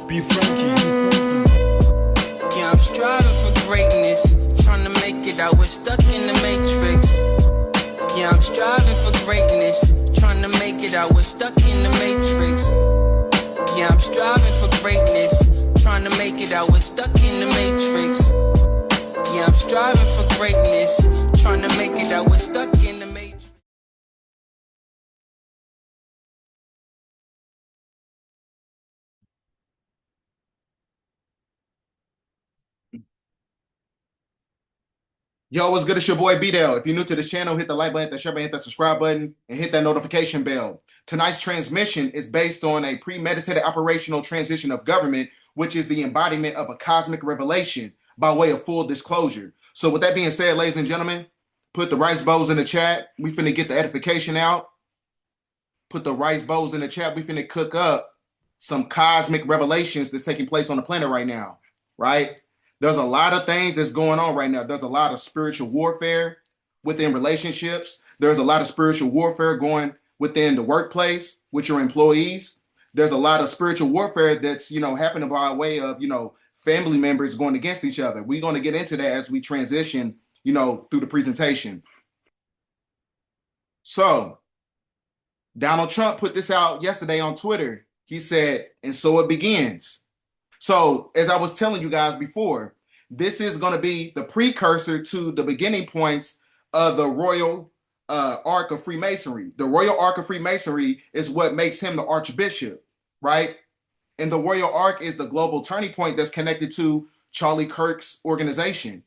Be Frankie. Yeah, I'm striving for greatness, trying to make it out. We're stuck in the matrix. Yeah, I'm striving for greatness, trying to make it out. We're stuck in the matrix. Yeah, I'm striving for greatness, trying to make it out. We're stuck in the matrix. Yeah, I'm striving for greatness, trying to make it out. We're stuck in the matrix. Yo, what's good? It's your boy B-Dell. If you're new to this channel, hit the like button, hit the share button, hit that subscribe button, and hit that notification bell. Tonight's transmission is based on a premeditated operational transition of government, which is the embodiment of a cosmic revelation by way of full disclosure. So with that being said, ladies and gentlemen, put the rice bowls in the chat. We finna get the edification out. Put the rice bowls in the chat. We finna cook up some cosmic revelations that's taking place on the planet right now, right? There's a lot of things that's going on right now. There's a lot of spiritual warfare within relationships. There's a lot of spiritual warfare going within the workplace with your employees. There's a lot of spiritual warfare that's, happening by way of, family members going against each other. We're going to get into that as we transition, through the presentation. So Donald Trump put this out yesterday on Twitter. He said, and so it begins. So as I was telling you guys before, this is going to be the precursor to the beginning points of the Royal Ark of Freemasonry. The Royal Ark of Freemasonry is what makes him the Archbishop, right? And the Royal Ark is the global turning point that's connected to Charlie Kirk's organization.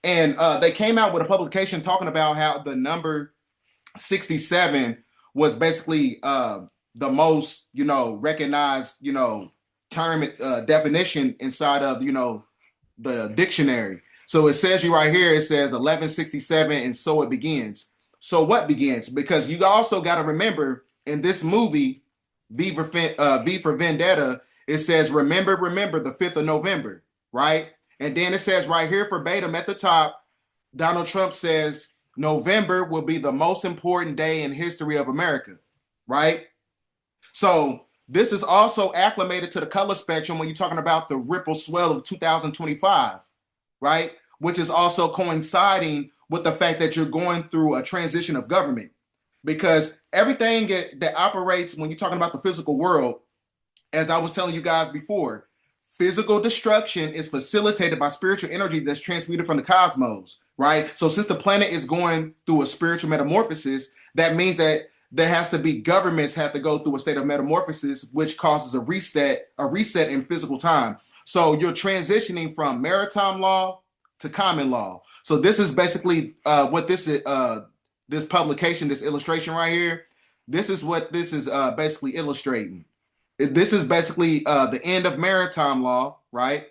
And they came out with a publication talking about how the number 67 was basically the most, recognized, term definition inside of the dictionary. So it says you right here, it says 1167, and so it begins. So what begins? Because you also got to remember in this movie, V for Vendetta, it says remember the 5th of November, right? And then it says right here verbatim at the top, Donald Trump says November will be the most important day in history of America, right? So this is also acclimated to the color spectrum when you're talking about the ripple swell of 2025, right? Which is also coinciding with the fact that you're going through a transition of government. Because everything that operates when you're talking about the physical world, as I was telling you guys before, physical destruction is facilitated by spiritual energy that's transmuted from the cosmos, right? So since the planet is going through a spiritual metamorphosis, that means that there has to be governments have to go through a state of metamorphosis, which causes a reset in physical time. So you're transitioning from maritime law to common law. So this is basically what this is, this publication, this illustration right here. This is what this is basically illustrating. This is basically the end of maritime law, right?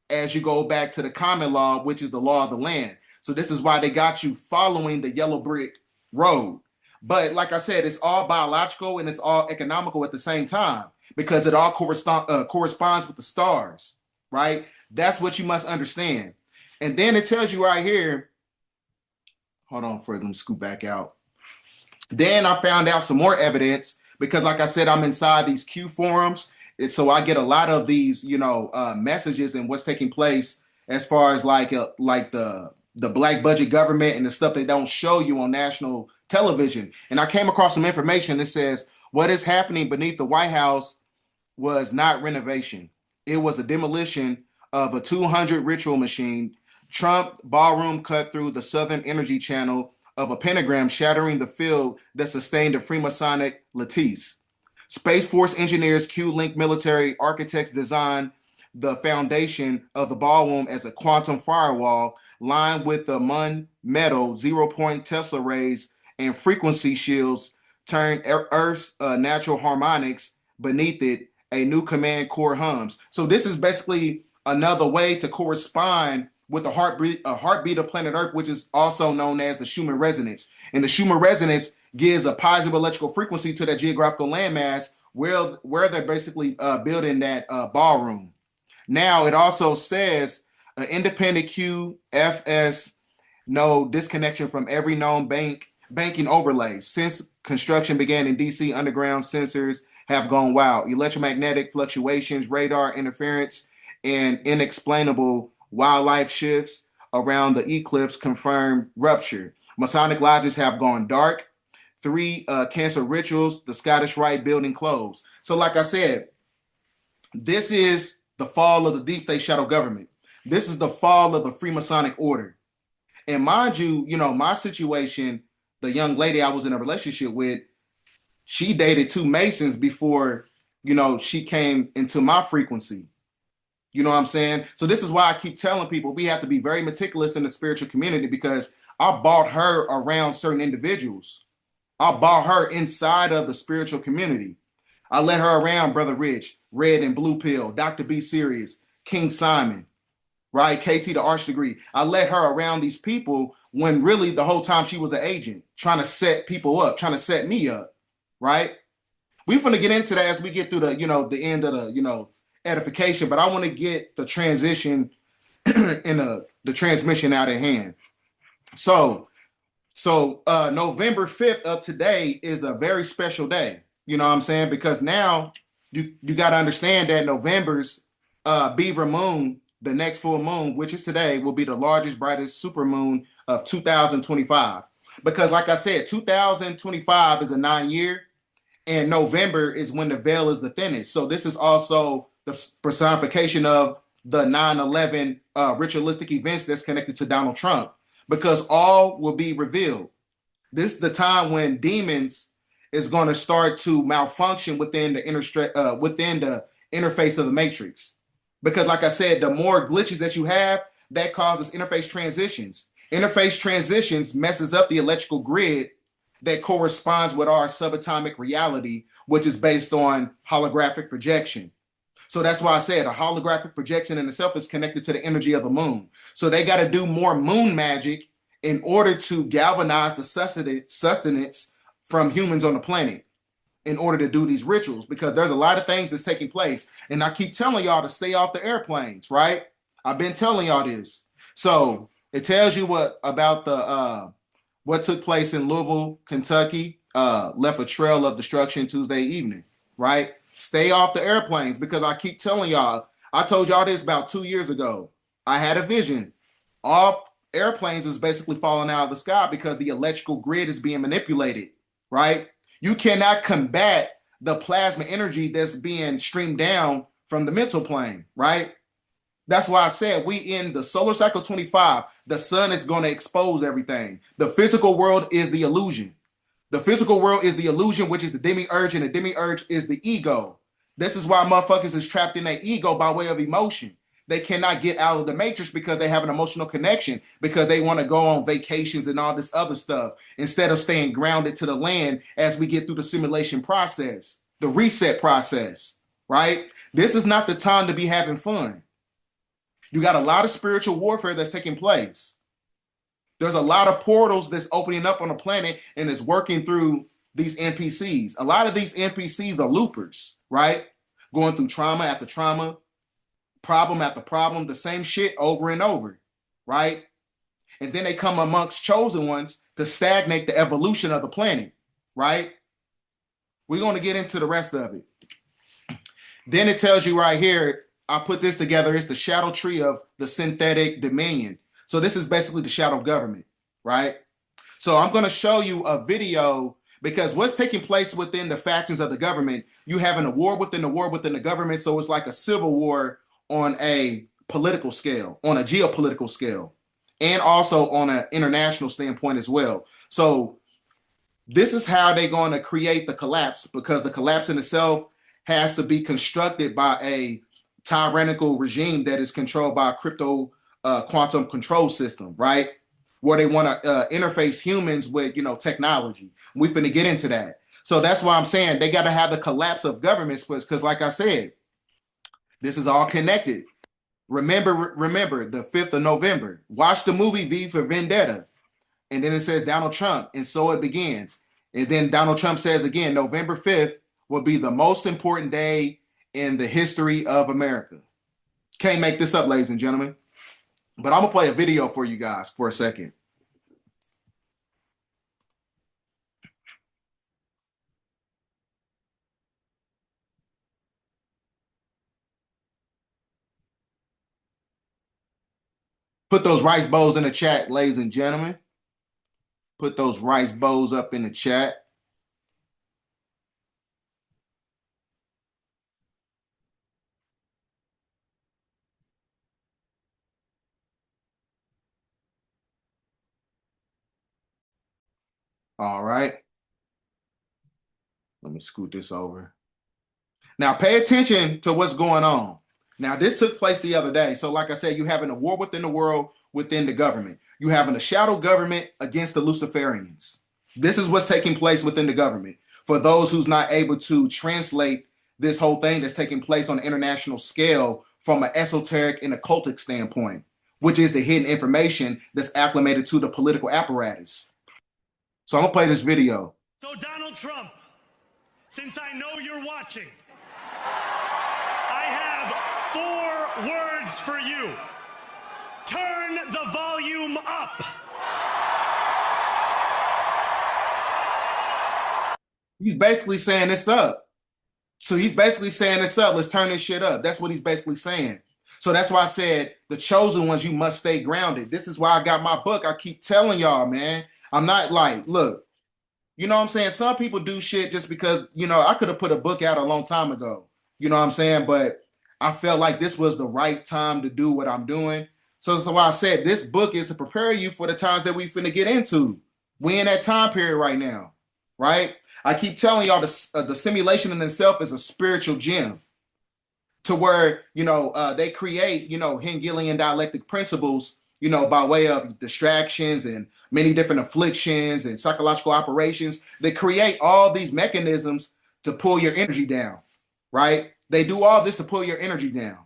As you go back to the common law, which is the law of the land. So this is why they got you following the yellow brick road. But like I said, it's all biological and it's all economical at the same time because it all corresponds with the stars, right? That's what you must understand. And then it tells you right here, hold on for it, let me scoot back out. Then I found out some more evidence because like I said, I'm inside these Q forums. And so I get a lot of these, messages and what's taking place as far as like the black budget government and the stuff they don't show you on national television. And I came across some information that says what is happening beneath the White House was not renovation. It was a demolition of a 200 ritual machine. Trump ballroom cut through the Southern Energy Channel of a pentagram, shattering the field that sustained the Freemasonic lattice. Space Force engineers, Q-Link military architects designed the foundation of the ballroom as a quantum firewall lined with the Mun metal 0-point Tesla rays and frequency shields turned Earth's natural harmonics beneath it. A new command core hums. So this is basically another way to correspond with the heartbeat of planet Earth, which is also known as the Schumann resonance. And the Schumann resonance gives a positive electrical frequency to that geographical landmass where they're basically building that ballroom. Now, it also says an independent QFS node disconnection from every known banking overlay. Since construction began in DC, underground sensors have gone wild. Electromagnetic fluctuations, radar interference, and inexplainable wildlife shifts around the eclipse confirmed rupture. Masonic lodges have gone dark. 3 cancer rituals, the Scottish Rite building closed. So like I said, this is the fall of the deep state shadow government. This is the fall of the Freemasonic order. And mind you, my situation, the young lady I was in a relationship with, she dated 2 Masons before, she came into my frequency. You know what I'm saying? So this is why I keep telling people we have to be very meticulous in the spiritual community, because I bought her around certain individuals. I bought her inside of the spiritual community. I led her around Brother Rich, Red and Blue Pill, Dr. B Serious, King Simon, right? KT the Arch Degree. I led her around these people when really the whole time she was an agent, trying to set people up, trying to set me up, right? We're going to get into that as we get through the, the end of the, edification, but I want to get the transition and the transmission out of hand. So November 5th of today is a very special day. You know what I'm saying? Because now you got to understand that November's Beaver Moon, the next full moon, which is today, will be the largest, brightest super moon of 2025. Because like I said, 2025 is a 9-year, and November is when the veil is the thinnest. So this is also the personification of the 9/11 ritualistic events that's connected to Donald Trump, because all will be revealed. This is the time when demons is going to start to malfunction within the interface of the matrix. Because like I said, the more glitches that you have, that causes interface transitions. Interface transitions messes up the electrical grid that corresponds with our subatomic reality, which is based on holographic projection. So that's why I said a holographic projection in itself is connected to the energy of the moon. So they got to do more moon magic in order to galvanize the sustenance from humans on the planet in order to do these rituals, because there's a lot of things that's taking place. And I keep telling y'all to stay off the airplanes, right? I've been telling y'all this. So it tells you what took place in Louisville, Kentucky, left a trail of destruction Tuesday evening, right? Stay off the airplanes, because I keep telling y'all, I told y'all this about 2 years ago. I had a vision. All airplanes is basically falling out of the sky because the electrical grid is being manipulated, right? You cannot combat the plasma energy that's being streamed down from the mental plane, right? That's why I said we in the solar cycle 25, the sun is going to expose everything. The physical world is the illusion. The physical world is the illusion, which is the demiurge, and the demiurge is the ego. This is why motherfuckers is trapped in their ego by way of emotion. They cannot get out of the matrix because they have an emotional connection, because they want to go on vacations and all this other stuff instead of staying grounded to the land as we get through the simulation process, the reset process, right? This is not the time to be having fun. You got a lot of spiritual warfare that's taking place. There's a lot of portals that's opening up on the planet and is working through these NPCs. A lot of these NPCs are loopers, right? Going through trauma after trauma, problem after problem, the same shit over and over, right? And then they come amongst chosen ones to stagnate the evolution of the planet, right? We're going to get into the rest of it. Then it tells you right here, I put this together, it's the shadow tree of the synthetic dominion. So this is basically the shadow government, right? So I'm going to show you a video, because what's taking place within the factions of the government, you having a war within the government. So it's like a civil war on a political scale, on a geopolitical scale, and also on an international standpoint as well. So this is how they're going to create the collapse, because the collapse in itself has to be constructed by a tyrannical regime that is controlled by a crypto quantum control system, right? Where they want to interface humans with, technology. We finna get into that. So that's why I'm saying they got to have the collapse of governments, because like I said, this is all connected. Remember the 5th of November. Watch the movie V for Vendetta. And then it says Donald Trump, and so it begins. And then Donald Trump says again, November 5th will be the most important day in the history of America. Can't make this up, ladies and gentlemen. But I'm going to play a video for you guys for a second. Put those rice bowls in the chat, ladies and gentlemen. Put those rice bowls up in the chat. All right. Let me scoot this over. Now, pay attention to what's going on. Now, this took place the other day. So, like I said, you're having a war within the world, within the government. You're having a shadow government against the Luciferians. This is what's taking place within the government. For those who's not able to translate this whole thing that's taking place on an international scale from an esoteric and occultic standpoint, which is the hidden information that's acclimated to the political apparatus. So I'm going to play this video. So Donald Trump, since I know you're watching, I have 4 words for you. Turn the volume up. He's basically saying this up. So he's basically saying this up. Let's turn this shit up. That's what he's basically saying. So that's why I said the chosen ones, you must stay grounded. This is why I got my book. I keep telling y'all, man. I'm not like, look, you know what I'm saying? Some people do shit just because, you know, I could have put a book out a long time ago. You know what I'm saying? But I felt like this was the right time to do what I'm doing. So that's why I said this book is to prepare you for the times that we finna get into. We in that time period right now, right? I keep telling y'all the simulation in itself is a spiritual gem to where, you know, they create, you know, Hegelian dialectic principles, you know, by way of distractions and many different afflictions and psychological operations. They create all these mechanisms to pull your energy down, right? They do all this to pull your energy down.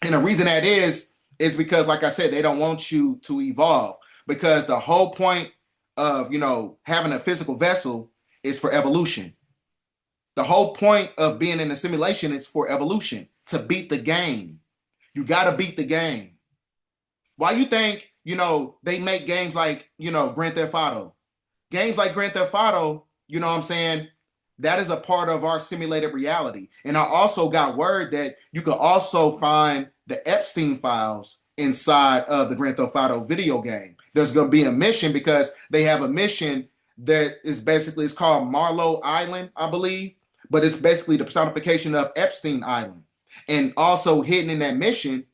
And the reason that is because, like I said, they don't want you to evolve, because the whole point of, you know, having a physical vessel is for evolution. The whole point of being in a simulation is for evolution, to beat the game. You got to beat the game. Why you think, you know, they make games like, you know, Grand Theft Auto? Games like Grand Theft Auto, you know what I'm saying? That is a part of our simulated reality. And I also got word that you could also find the Epstein files inside of the Grand Theft Auto video game. There's going to be a mission, because they have a mission that is basically, it's called Marlowe Island, I believe, but it's basically the personification of Epstein Island. And also hidden in that mission,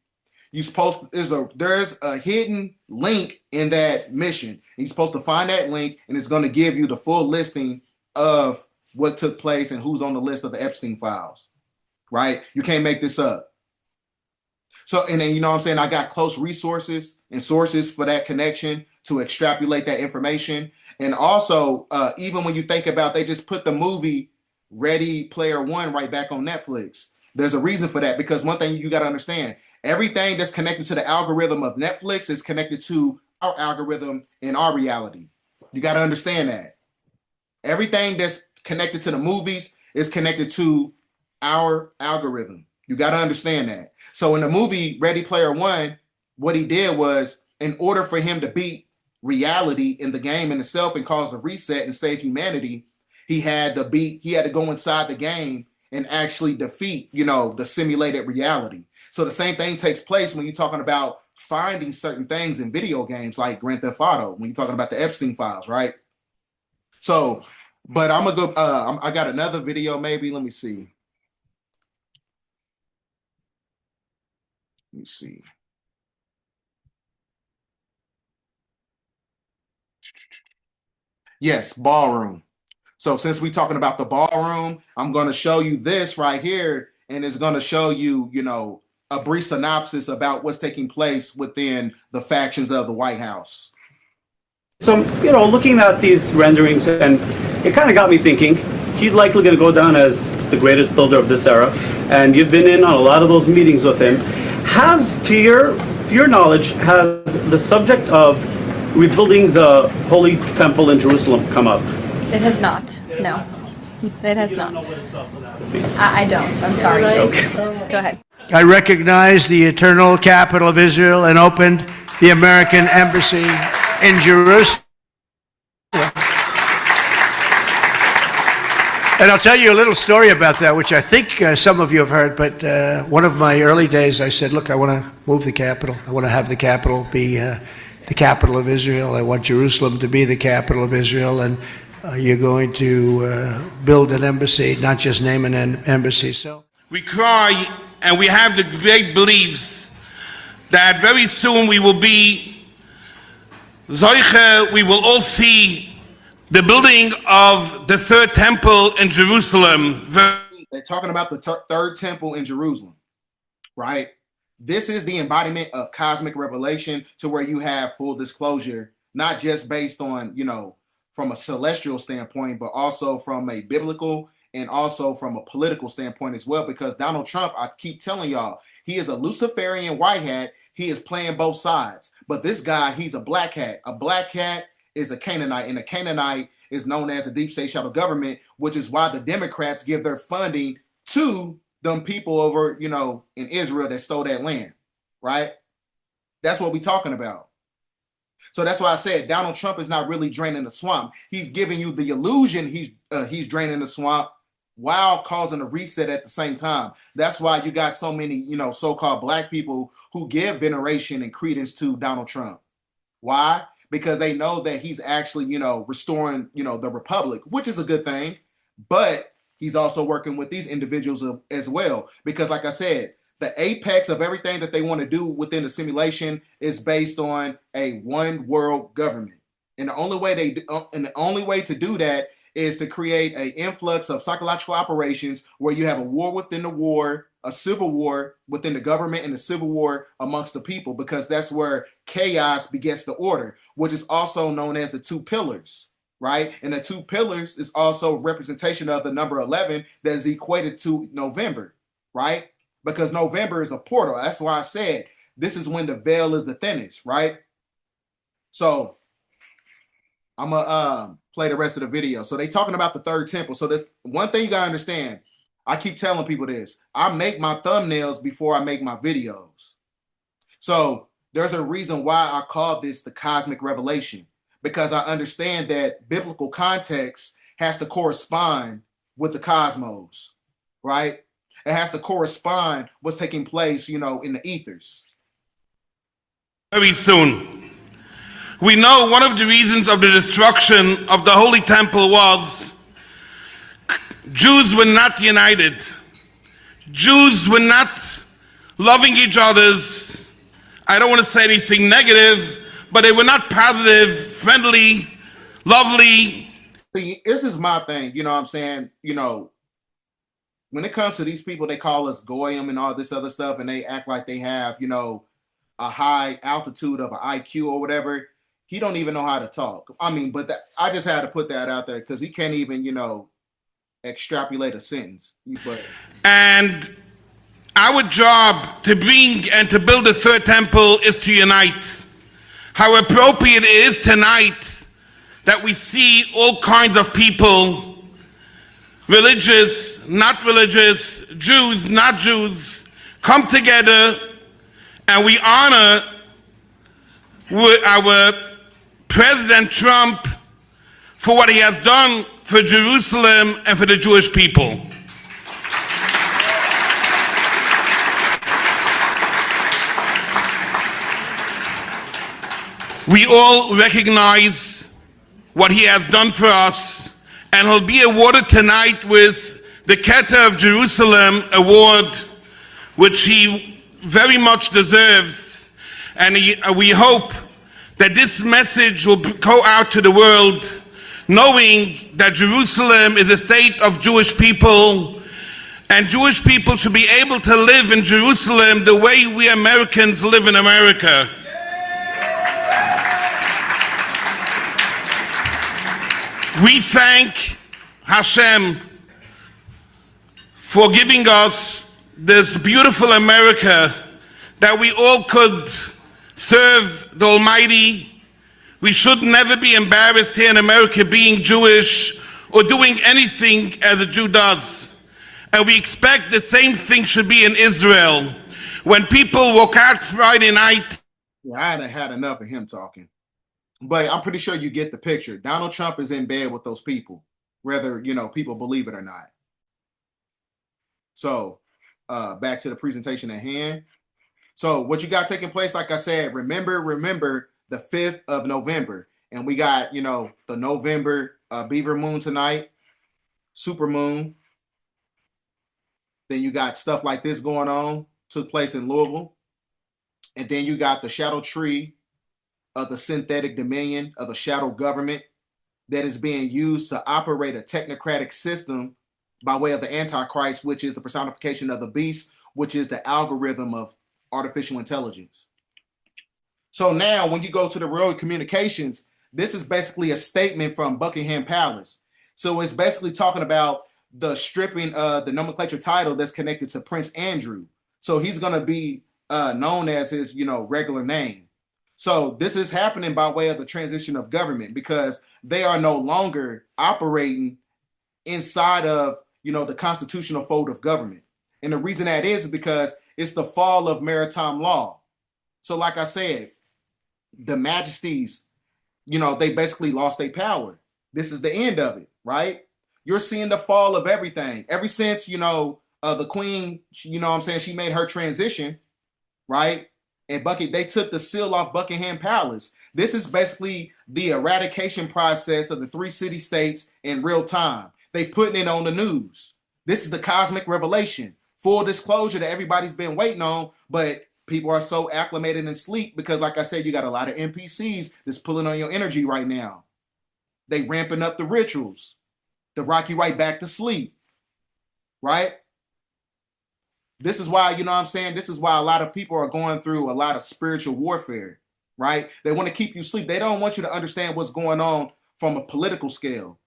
there's a hidden link in that mission. You're supposed to find that link, and it's going to give you the full listing of what took place and who's on the list of the Epstein files, right? You can't make this up. So, and then, you know what I'm saying, I got close resources and sources for that connection to extrapolate that information. And also, even when you think about, they just put the movie Ready Player One right back on Netflix. There's a reason for that, because one thing you got to understand, everything that's connected to the algorithm of Netflix is connected to our algorithm in our reality. You got to understand that. Everything that's connected to the movies is connected to our algorithm. You got to understand that. So in the movie Ready Player One, what he did was, in order for him to beat reality in the game in itself and cause a reset and save humanity, he had to go inside the game and actually defeat, you know, the simulated reality. So the same thing takes place when you're talking about finding certain things in video games like Grand Theft Auto, when you're talking about the Epstein files, right? So, but I'm gonna go, I got another video maybe, let me see. Let me see. Yes, ballroom. So since we're talking about the ballroom, I'm going to show you this right here, and it's going to show you, you know, a brief synopsis about what's taking place within the factions of the White House. So, you know, looking at these renderings, and it kind of got me thinking, he's likely going to go down as the greatest builder of this era, and you've been in on a lot of those meetings with him. to your knowledge, has the subject of rebuilding the Holy Temple in Jerusalem come up? It has not. No, it has not. I don't. I'm sorry. Go ahead. I recognize the eternal capital of Israel and opened the American embassy in Jerusalem. And I'll tell you a little story about that, which I think some of you have heard, but one of my early days, I said, look, I want to move the capital. I want to have the capital be the capital of Israel. I want Jerusalem to be the capital of Israel, and you're going to build an embassy, not just name an embassy. So we cry and we have the great beliefs that very soon we will be Zoiche, we will all see the building of the third temple in Jerusalem. They're talking about the third temple in Jerusalem, right? This is the embodiment of cosmic revelation, to where you have full disclosure, not just based on, from a celestial standpoint, but also from a biblical and also from a political standpoint as well. Because Donald Trump, I keep telling y'all, he is a Luciferian white hat. He is playing both sides. But this guy, he's a black hat. A black hat is a Canaanite, and a Canaanite is known as the deep state shadow government, which is why the Democrats give their funding to them people over, in Israel that stole that land, right? That's what we're talking about. So that's why I said Donald Trump is not really draining the swamp. He's giving you the illusion he's draining the swamp while causing a reset at the same time. That's why you got so many, so-called black people who give veneration and credence to Donald Trump. Why? Because they know that he's actually, restoring, the republic, which is a good thing. But he's also working with these individuals as well. Because like I said, the apex of everything that they want to do within the simulation is based on a one world government. And the only way to do that is to create an influx of psychological operations where you have a war within the war, a civil war within the government, and a civil war amongst the people, because that's where chaos begets the order, which is also known as the two pillars, right? And the two pillars is also representation of the number 11 that is equated to November, right? Because November is a portal. That's why I said this is when the veil is the thinnest, right? So I'm gonna play the rest of the video. So they talking about the third temple. So this one thing you gotta understand, I keep telling people this. I make my thumbnails before I make my videos. So there's a reason why I call this the cosmic revelation, because I understand that biblical context has to correspond with the cosmos, right? It has to correspond what's taking place, in the ethers. Very soon. We know one of the reasons of the destruction of the Holy Temple was Jews were not united. Jews were not loving each other. I don't want to say anything negative, but they were not positive, friendly, lovely. See, this is my thing, you know what I'm saying? When it comes to these people, they call us goyim and all this other stuff, and they act like they have, a high altitude of an IQ or whatever. He don't even know how to talk. I mean, but I just had to put that out there because he can't even, extrapolate a sentence. And our job to bring and to build a third temple is to unite. How appropriate it is tonight that we see all kinds of people, religious, not religious, Jews, not Jews, come together, and we honor our President Trump for what he has done for Jerusalem and for the Jewish people. We all recognize what he has done for us, and he'll be awarded tonight with the Keter of Jerusalem award, which he very much deserves. And we hope that this message will go out to the world, knowing that Jerusalem is a state of Jewish people, and Jewish people should be able to live in Jerusalem the way we Americans live in America. We thank Hashem for giving us this beautiful America that we all could serve the Almighty. We should never be embarrassed here in America being Jewish or doing anything as a Jew does. And we expect the same thing should be in Israel. When people walk out Friday night. Yeah, I hadn't had enough of him talking. But I'm pretty sure you get the picture. Donald Trump is in bed with those people, whether, people believe it or not. So back to the presentation at hand. So what you got taking place, like I said, remember the 5th of November. And we got, the November Beaver Moon tonight, Super Moon. Then you got stuff like this going on, took place in Louisville. And then you got the shadow tree of the synthetic dominion of the shadow government that is being used to operate a technocratic system by way of the Antichrist, which is the personification of the beast, which is the algorithm of artificial intelligence. So now when you go to the Royal Communications, this is basically a statement from Buckingham Palace. So it's basically talking about the stripping of the nomenclature title that's connected to Prince Andrew. So he's going to be known as his, regular name. So this is happening by way of the transition of government because they are no longer operating inside of, the constitutional fold of government. And the reason that is because it's the fall of maritime law. So like I said, the majesties, they basically lost their power. This is the end of it, right? You're seeing the fall of everything. Ever since, the queen, she made her transition, right? And they took the seal off Buckingham Palace. This is basically the eradication process of the 3 city-states in real time. They putting it on the news. This is the cosmic revelation. Full disclosure that everybody's been waiting on, but people are so acclimated and sleep because, like I said, you got a lot of NPCs that's pulling on your energy right now. They ramping up the rituals to rock you right back to sleep, right? This is why, this is why a lot of people are going through a lot of spiritual warfare, right? They want to keep you asleep. They don't want you to understand what's going on from a political scale.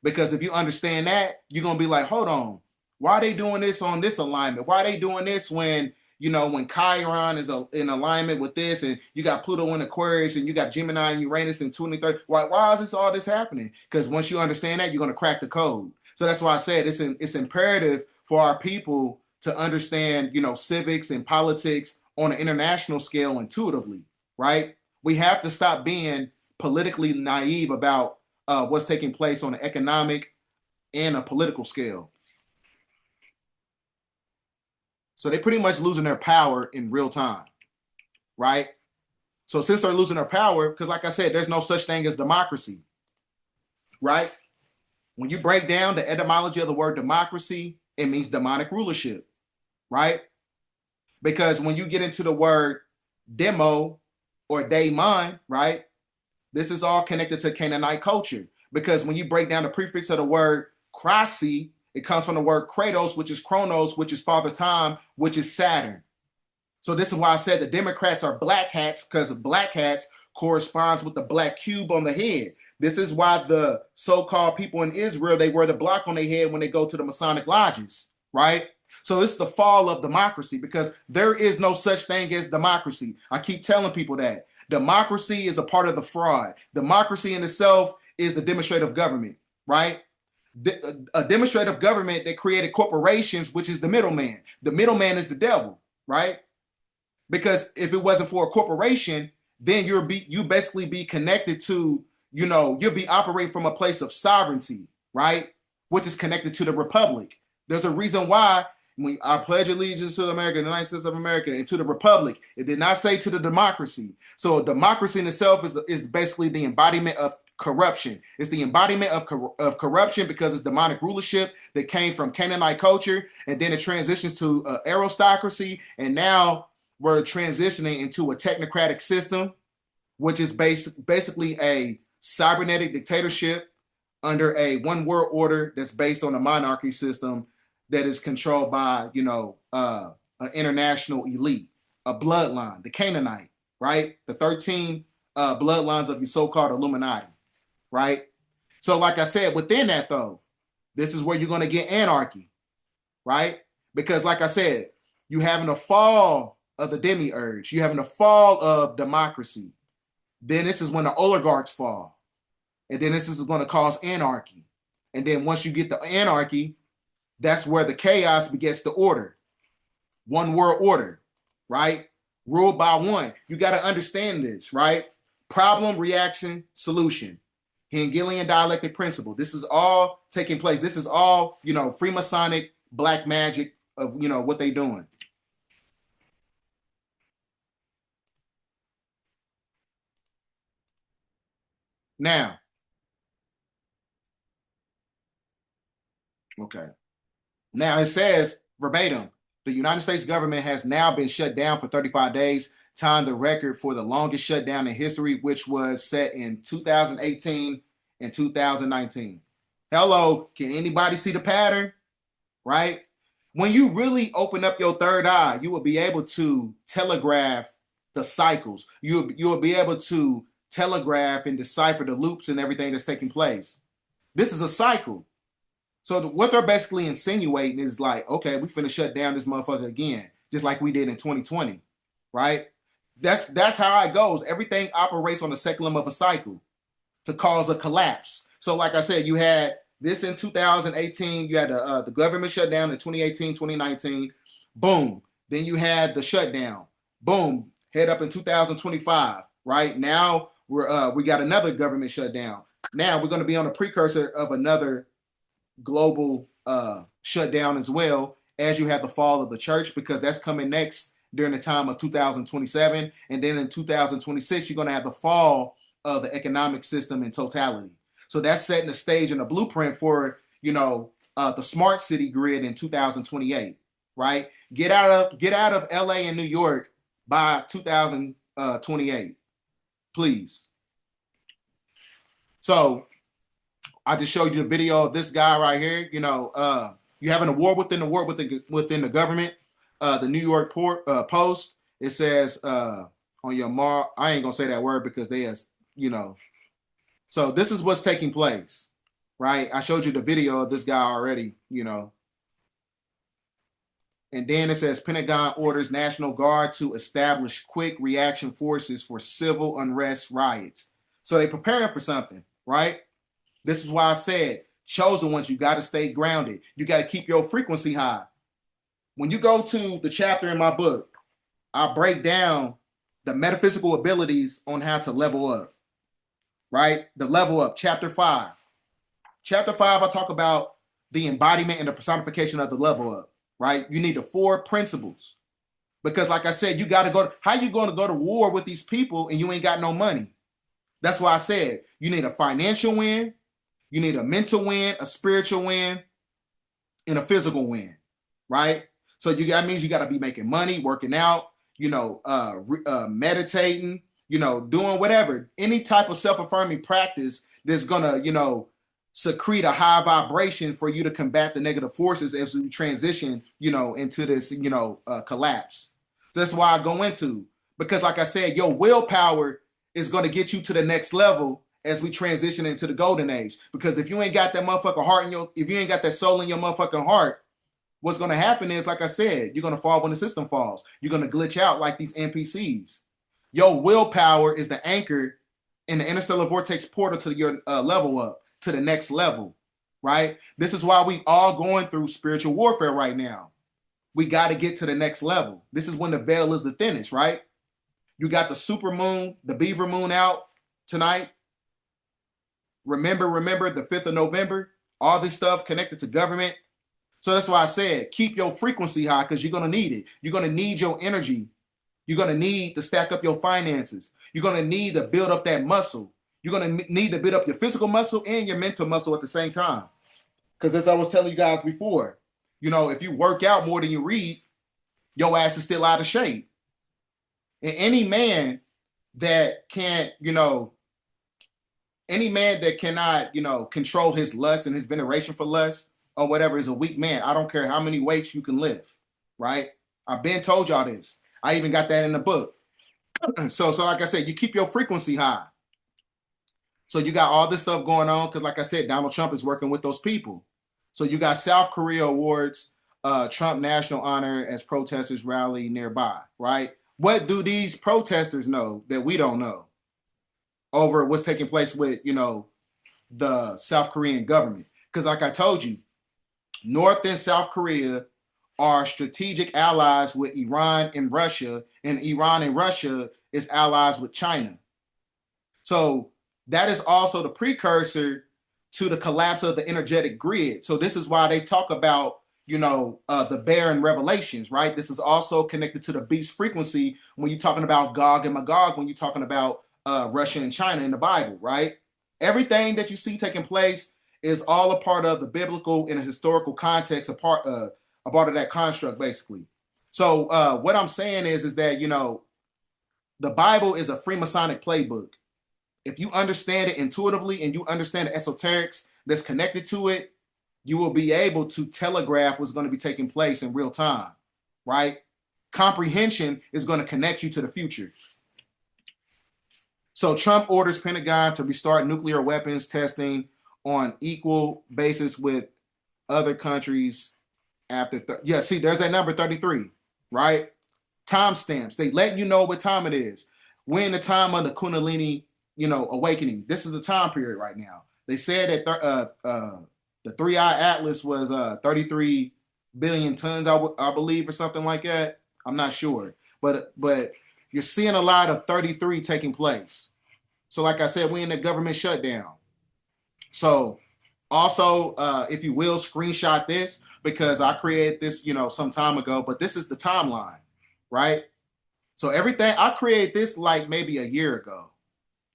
Because if you understand that, you're going to be like, hold on, why are they doing this on this alignment? Why are they doing this when, when Chiron is in alignment with this and you got Pluto in Aquarius and you got Gemini and Uranus in 2030? Why is all this happening? Because once you understand that, you're going to crack the code. So that's why I said it's imperative for our people to understand, civics and politics on an international scale intuitively, right? We have to stop being politically naive about what's taking place on an economic and a political scale. So they're pretty much losing their power in real time, right? So since they're losing their power, because like I said, there's no such thing as democracy, right? When you break down the etymology of the word democracy, it means demonic rulership. Right? Because when you get into the word demo or daemon, right? This is all connected to Canaanite culture. Because when you break down the prefix of the word krasi, it comes from the word kratos, which is chronos, which is father time, which is Saturn. So this is why I said the Democrats are black hats, because black hats corresponds with the black cube on the head. This is why the so-called people in Israel, they wear the block on their head when they go to the Masonic lodges, right? So it's the fall of democracy because there is no such thing as democracy. I keep telling people that. Democracy is a part of the fraud. Democracy in itself is the demonstrative government, right? A demonstrative government that created corporations, which is the middleman. The middleman is the devil, right? Because if it wasn't for a corporation, then you basically be connected to, you'll be operating from a place of sovereignty, right? Which is connected to the republic. There's a reason why I pledge allegiance to America, the United States of America, and to the republic. It did not say to the democracy. So democracy in itself is basically the embodiment of corruption. It's the embodiment of corruption because it's demonic rulership that came from Canaanite culture, and then it transitions to aristocracy, and now we're transitioning into a technocratic system, which is basically a cybernetic dictatorship under a one world order that's based on a monarchy system that is controlled by, an international elite, a bloodline, the Canaanite, right? The 13 bloodlines of your so-called Illuminati, right? So like I said, within that though, this is where you're going to get anarchy, right? Because like I said, you having a fall of the demiurge. You're having the fall of democracy. Then this is when the oligarchs fall. And then this is going to cause anarchy. And then once you get the anarchy, that's where the chaos begets the order. One world order, right? Ruled by one. You got to understand this, right? Problem, reaction, solution. Hegelian dialectic principle. This is all taking place. This is all, Freemasonic black magic of, what they doing. Now, okay. Now it says verbatim, the United States government has now been shut down for 35 days, tying the record for the longest shutdown in history, which was set in 2018 and 2019. Hello, can anybody see the pattern? Right? When you really open up your third eye, you will be able to telegraph the cycles. You will be able to telegraph and decipher the loops and everything that's taking place. This is a cycle. So what they're basically insinuating is like, okay, we finna shut down this motherfucker again, just like we did in 2020, right? That's how it goes. Everything operates on the seculum of a cycle to cause a collapse. So like I said, you had this in 2018, you had the government shutdown in 2018, 2019, boom. Then you had the shutdown, boom, head up in 2025, right? Now we got another government shutdown. Now we're going to be on a precursor of another global shutdown as well, as you have the fall of the church, because that's coming next during the time of 2027. And then in 2026, you're going to have the fall of the economic system in totality. So that's setting the stage and the blueprint for, the smart city grid in 2028, right? Get out of LA and New York by 2028, please. So I just showed you the video of this guy right here. You having a war within the government. The New York Post, it says on your mark, I ain't gonna say that word because they has, So this is what's taking place, right? I showed you the video of this guy already, And then it says Pentagon orders National Guard to establish quick reaction forces for civil unrest riots. So they preparing for something, right? This is why I said, chosen ones, you got to stay grounded. You got to keep your frequency high. When you go to the chapter in my book, I break down the metaphysical abilities on how to level up, right? The level up, chapter 5. Chapter 5, I talk about the embodiment and the personification of the level up, right? You need the 4 principles. Because like I said, you got to go, how you going to go to war with these people and you ain't got no money? That's why I said, you need a financial win, you need a mental win, a spiritual win, and a physical win, right? So that means you got to be making money, working out, meditating, doing whatever, any type of self-affirming practice that's gonna, secrete a high vibration for you to combat the negative forces as we transition, into this, collapse. So that's why I go into, because like I said, your willpower is going to get you to the next level as we transition into the golden age. Because if you ain't got that motherfucking heart if you ain't got that soul in your motherfucking heart, what's going to happen is, like I said, you're going to fall when the system falls. You're going to glitch out like these NPCs. Your willpower is the anchor in the interstellar vortex portal to your level up, to the next level, right? This is why we all going through spiritual warfare right now. We got to get to the next level. This is when the veil is the thinnest, right? You got the super moon, the beaver moon out tonight. Remember the 5th of November, all this stuff connected to government. So that's why I said, keep your frequency high, because you're going to need it. You're going to need your energy. You're going to need to stack up your finances. You're going to need to build up that muscle. You're going to need to build up your physical muscle and your mental muscle at the same time. Because as I was telling you guys before, if you work out more than you read, your ass is still out of shape. And any man that can't, any man that cannot, control his lust and his veneration for lust or whatever is a weak man. I don't care how many weights you can lift, right? I've been told y'all this. I even got that in the book. So like I said, you keep your frequency high. So you got all this stuff going on because, like I said, Donald Trump is working with those people. So you got South Korea awards Trump national honor as protesters rally nearby, right? What do these protesters know that we don't know over what's taking place with, the South Korean government? Because like I told you, North and South Korea are strategic allies with Iran and Russia, and Iran and Russia is allies with China. So that is also the precursor to the collapse of the energetic grid. So this is why they talk about, the bear in Revelations, right? This is also connected to the beast frequency when you're talking about Gog and Magog, when you're talking about Russia and China in the Bible, right? Everything that you see taking place is all a part of the biblical and historical context, a part of that construct, basically. So what I'm saying is that, the Bible is a Freemasonic playbook. If you understand it intuitively and you understand the esoterics that's connected to it, you will be able to telegraph what's going to be taking place in real time, right? Comprehension is going to connect you to the future. So Trump orders Pentagon to restart nuclear weapons testing on equal basis with other countries after. See, there's that number 33, right? Timestamps. They let you know what time it is. We're in the time of the Kundalini, awakening. This is the time period right now. They said that the 3i Atlas was 33 billion tons, I believe, or something like that. I'm not sure, but you're seeing a lot of 33 taking place. So, like I said, we're in the government shutdown. So, also, if you will, screenshot this because I created this, some time ago. But this is the timeline, right? So everything I created this like maybe a year ago.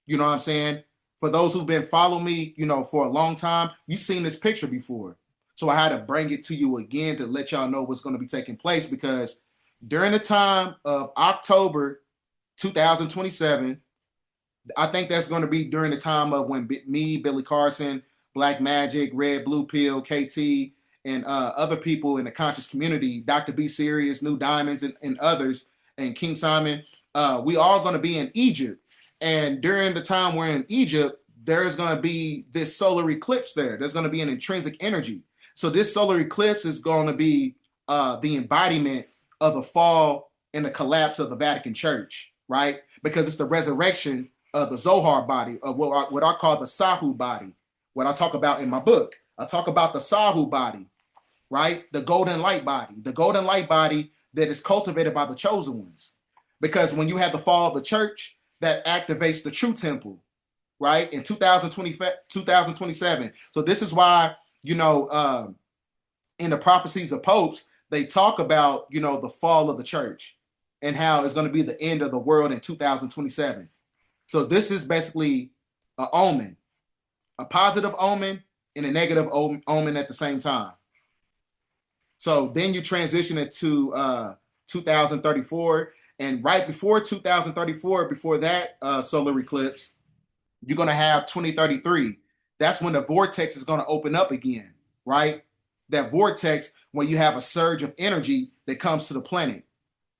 You know what I'm saying? For those who've been following me, for a long time, you've seen this picture before. So I had to bring it to you again to let y'all know what's going to be taking place, because during the time of October 2027, I think that's going to be during the time of when me, Billy Carson, Black Magic, Red Blue Pill, KT, and other people in the conscious community, Dr. B Serious, New Diamonds, and others, and King Simon, we all going to be in Egypt. And during the time we're in Egypt, there's going to be this solar eclipse there. There's going to be an intrinsic energy. So this solar eclipse is going to be the embodiment of the fall and the collapse of the Vatican Church, right? Because it's the resurrection of the Zohar body, of what I call the Sahu body, what I talk about in my book. I talk about the Sahu body, right? The golden light body that is cultivated by the chosen ones. Because when you have the fall of the church, that activates the true temple, right? In 2027. So this is why, in the prophecies of popes, they talk about, the fall of the church and how it's going to be the end of the world in 2027. So this is basically an omen, a positive omen and a negative omen at the same time. So then you transition it to 2034. And right before 2034, before that solar eclipse, you're going to have 2033. That's when the vortex is going to open up again, right? That vortex, when you have a surge of energy that comes to the planet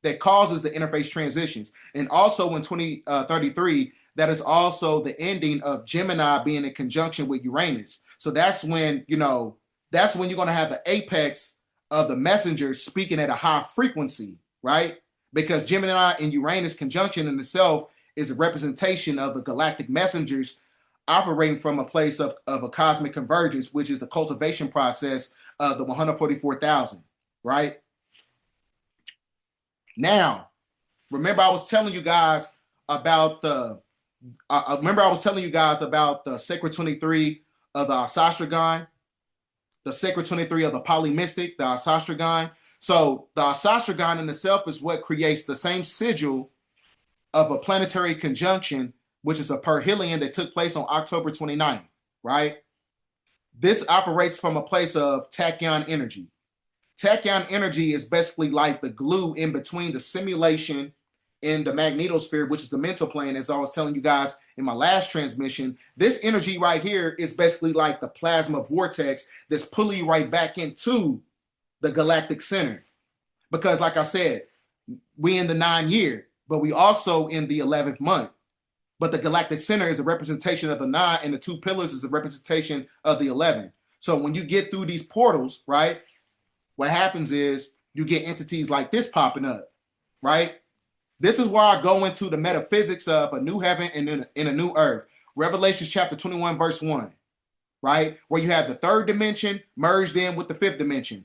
that causes the interface transitions. And also in 2033, that is also the ending of Gemini being in conjunction with Uranus. So that's when, you're going to have the apex of the messengers speaking at a high frequency, right? Because Gemini and Uranus conjunction in itself is a representation of the galactic messengers operating from a place of a cosmic convergence, which is the cultivation process of the 144,000, right? Now, remember I was telling you guys about the Sacred 23 of the Asastragon, the Sacred 23 of the Polymystic, the Asastragon. So the Asastragon in itself is what creates the same sigil of a planetary conjunction, which is a perihelion that took place on October 29th, right? This operates from a place of tachyon energy. Tachyon energy is basically like the glue in between the simulation and the magnetosphere, which is the mental plane, as I was telling you guys in my last transmission. This energy right here is basically like the plasma vortex that's pulling you right back into the galactic center. Because like I said, we in the 9th year, but we also in the 11th month. But the galactic center is a representation of the 9, and the 2 pillars is a representation of the 11. So when you get through these portals, right, what happens is you get entities like this popping up, right? This is where I go into the metaphysics of a new heaven and in a new earth. Revelation chapter 21, verse 1, right? Where you have the third dimension merged in with the fifth dimension.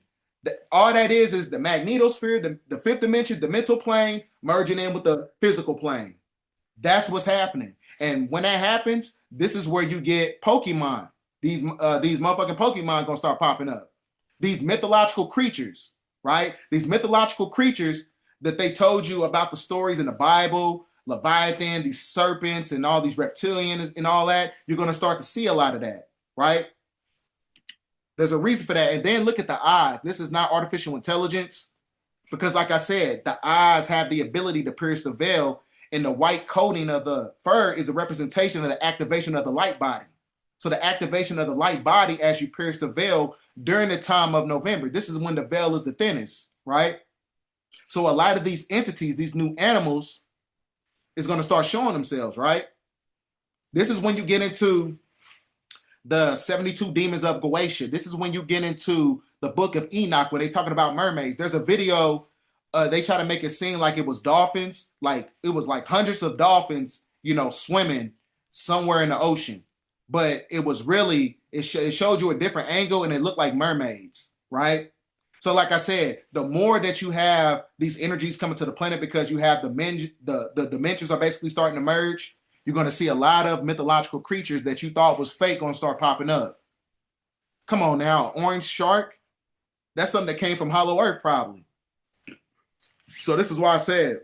All that is the magnetosphere, the fifth dimension, the mental plane, merging in with the physical plane. That's what's happening. And when that happens, this is where you get Pokemon. These motherfucking Pokemon gonna start popping up. These mythological creatures, right? These mythological creatures that they told you about the stories in the Bible, Leviathan, these serpents, and all these reptilians and all that. You're gonna start to see a lot of that, right? There's a reason for that. And then look at the eyes. This is not artificial intelligence because, like I said, the eyes have the ability to pierce the veil, and the white coating of the fur is a representation of the activation of the light body. So the activation of the light body as you pierce the veil during the time of November. This is when the veil is the thinnest, right? So a lot of these entities, these new animals, is going to start showing themselves, right? This is when you get into the 72 demons of Goetia. This is when you get into the book of Enoch, where they talking about mermaids. There's a video, they try to make it seem like it was dolphins, like it was like hundreds of dolphins, swimming somewhere in the ocean. But it was really, it showed you a different angle and it looked like mermaids, right? So like I said, the more that you have these energies coming to the planet because you have the dimensions are basically starting to merge, you're going to see a lot of mythological creatures that you thought was fake going to start popping up. Come on now, orange shark, that's something that came from Hollow Earth probably. So this is why I said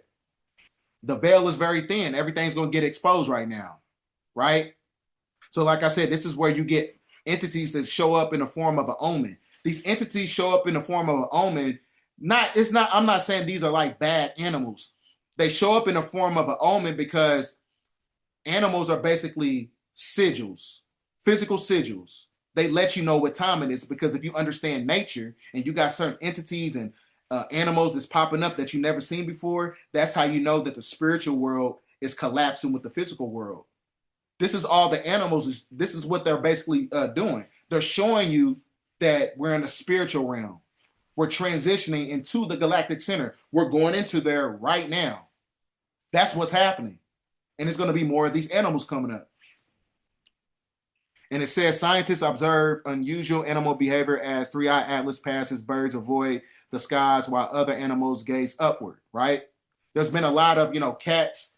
the veil is very thin. Everything's going to get exposed right now, right? So like I said, this is where you get entities that show up in the form of an omen. These entities show up in the form of an omen. I'm not saying these are like bad animals. They show up in the form of an omen because animals are basically sigils, physical sigils. They let you know what time it is because if you understand nature and you got certain entities and animals that's popping up that you never seen before, that's how you know that the spiritual world is collapsing with the physical world. This is all the animals. This is what they're basically doing. They're showing you that we're in the spiritual realm. We're transitioning into the galactic center. We're going into there right now. That's what's happening. And there's going to be more of these animals coming up. And it says scientists observe unusual animal behavior as Three-Eyed Atlas passes, birds avoid the skies while other animals gaze upward, right? There's been a lot of, cats,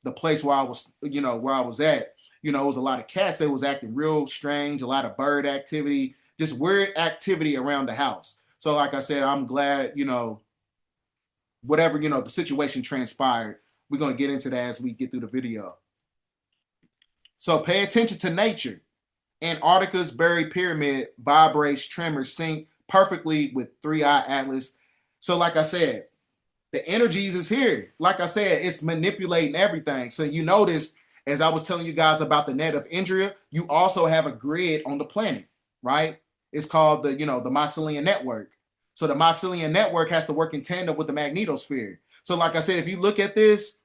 the place where I was, where I was at, it was a lot of cats that was acting real strange, a lot of bird activity, just weird activity around the house. So like I said, I'm glad, whatever, the situation transpired, we're going to get into that as we get through the video. So pay attention to nature. Antarctica's buried pyramid vibrates, tremors, sync perfectly with Three-Eyed Atlas. So like I said, the energies is here. Like I said, it's manipulating everything. So you notice, as I was telling you guys about the net of Indra, you also have a grid on the planet, right? It's called the mycelium network. So the mycelium network has to work in tandem with the magnetosphere. So like I said, if you look at this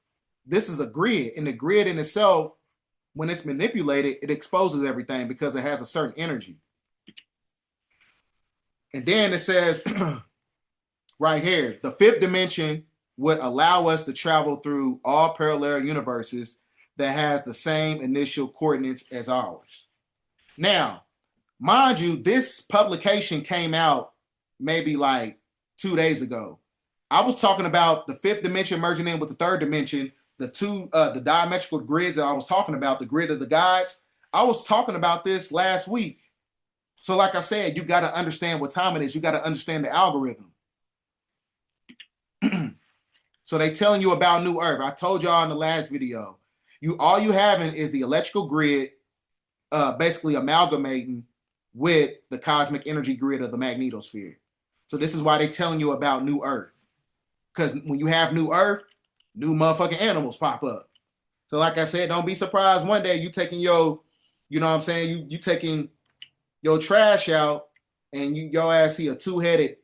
is a grid, and the grid in itself, when it's manipulated, it exposes everything because it has a certain energy. And then it says right here, the fifth dimension would allow us to travel through all parallel universes that has the same initial coordinates as ours. Now, mind you, this publication came out maybe like 2 days ago. I was talking about the fifth dimension merging in with the third dimension, the diametrical grids that I was talking about, the grid of the gods. I was talking about this last week. So like I said, you got to understand what time it is. You got to understand the algorithm. So they telling you about New Earth. I told y'all in the last video, all you having is the electrical grid, basically amalgamating with the cosmic energy grid of the magnetosphere. So this is why they telling you about New Earth. Because when you have New Earth, new motherfucking animals pop up. So like I said, don't be surprised one day you taking your, you taking your trash out and your ass see a two-headed,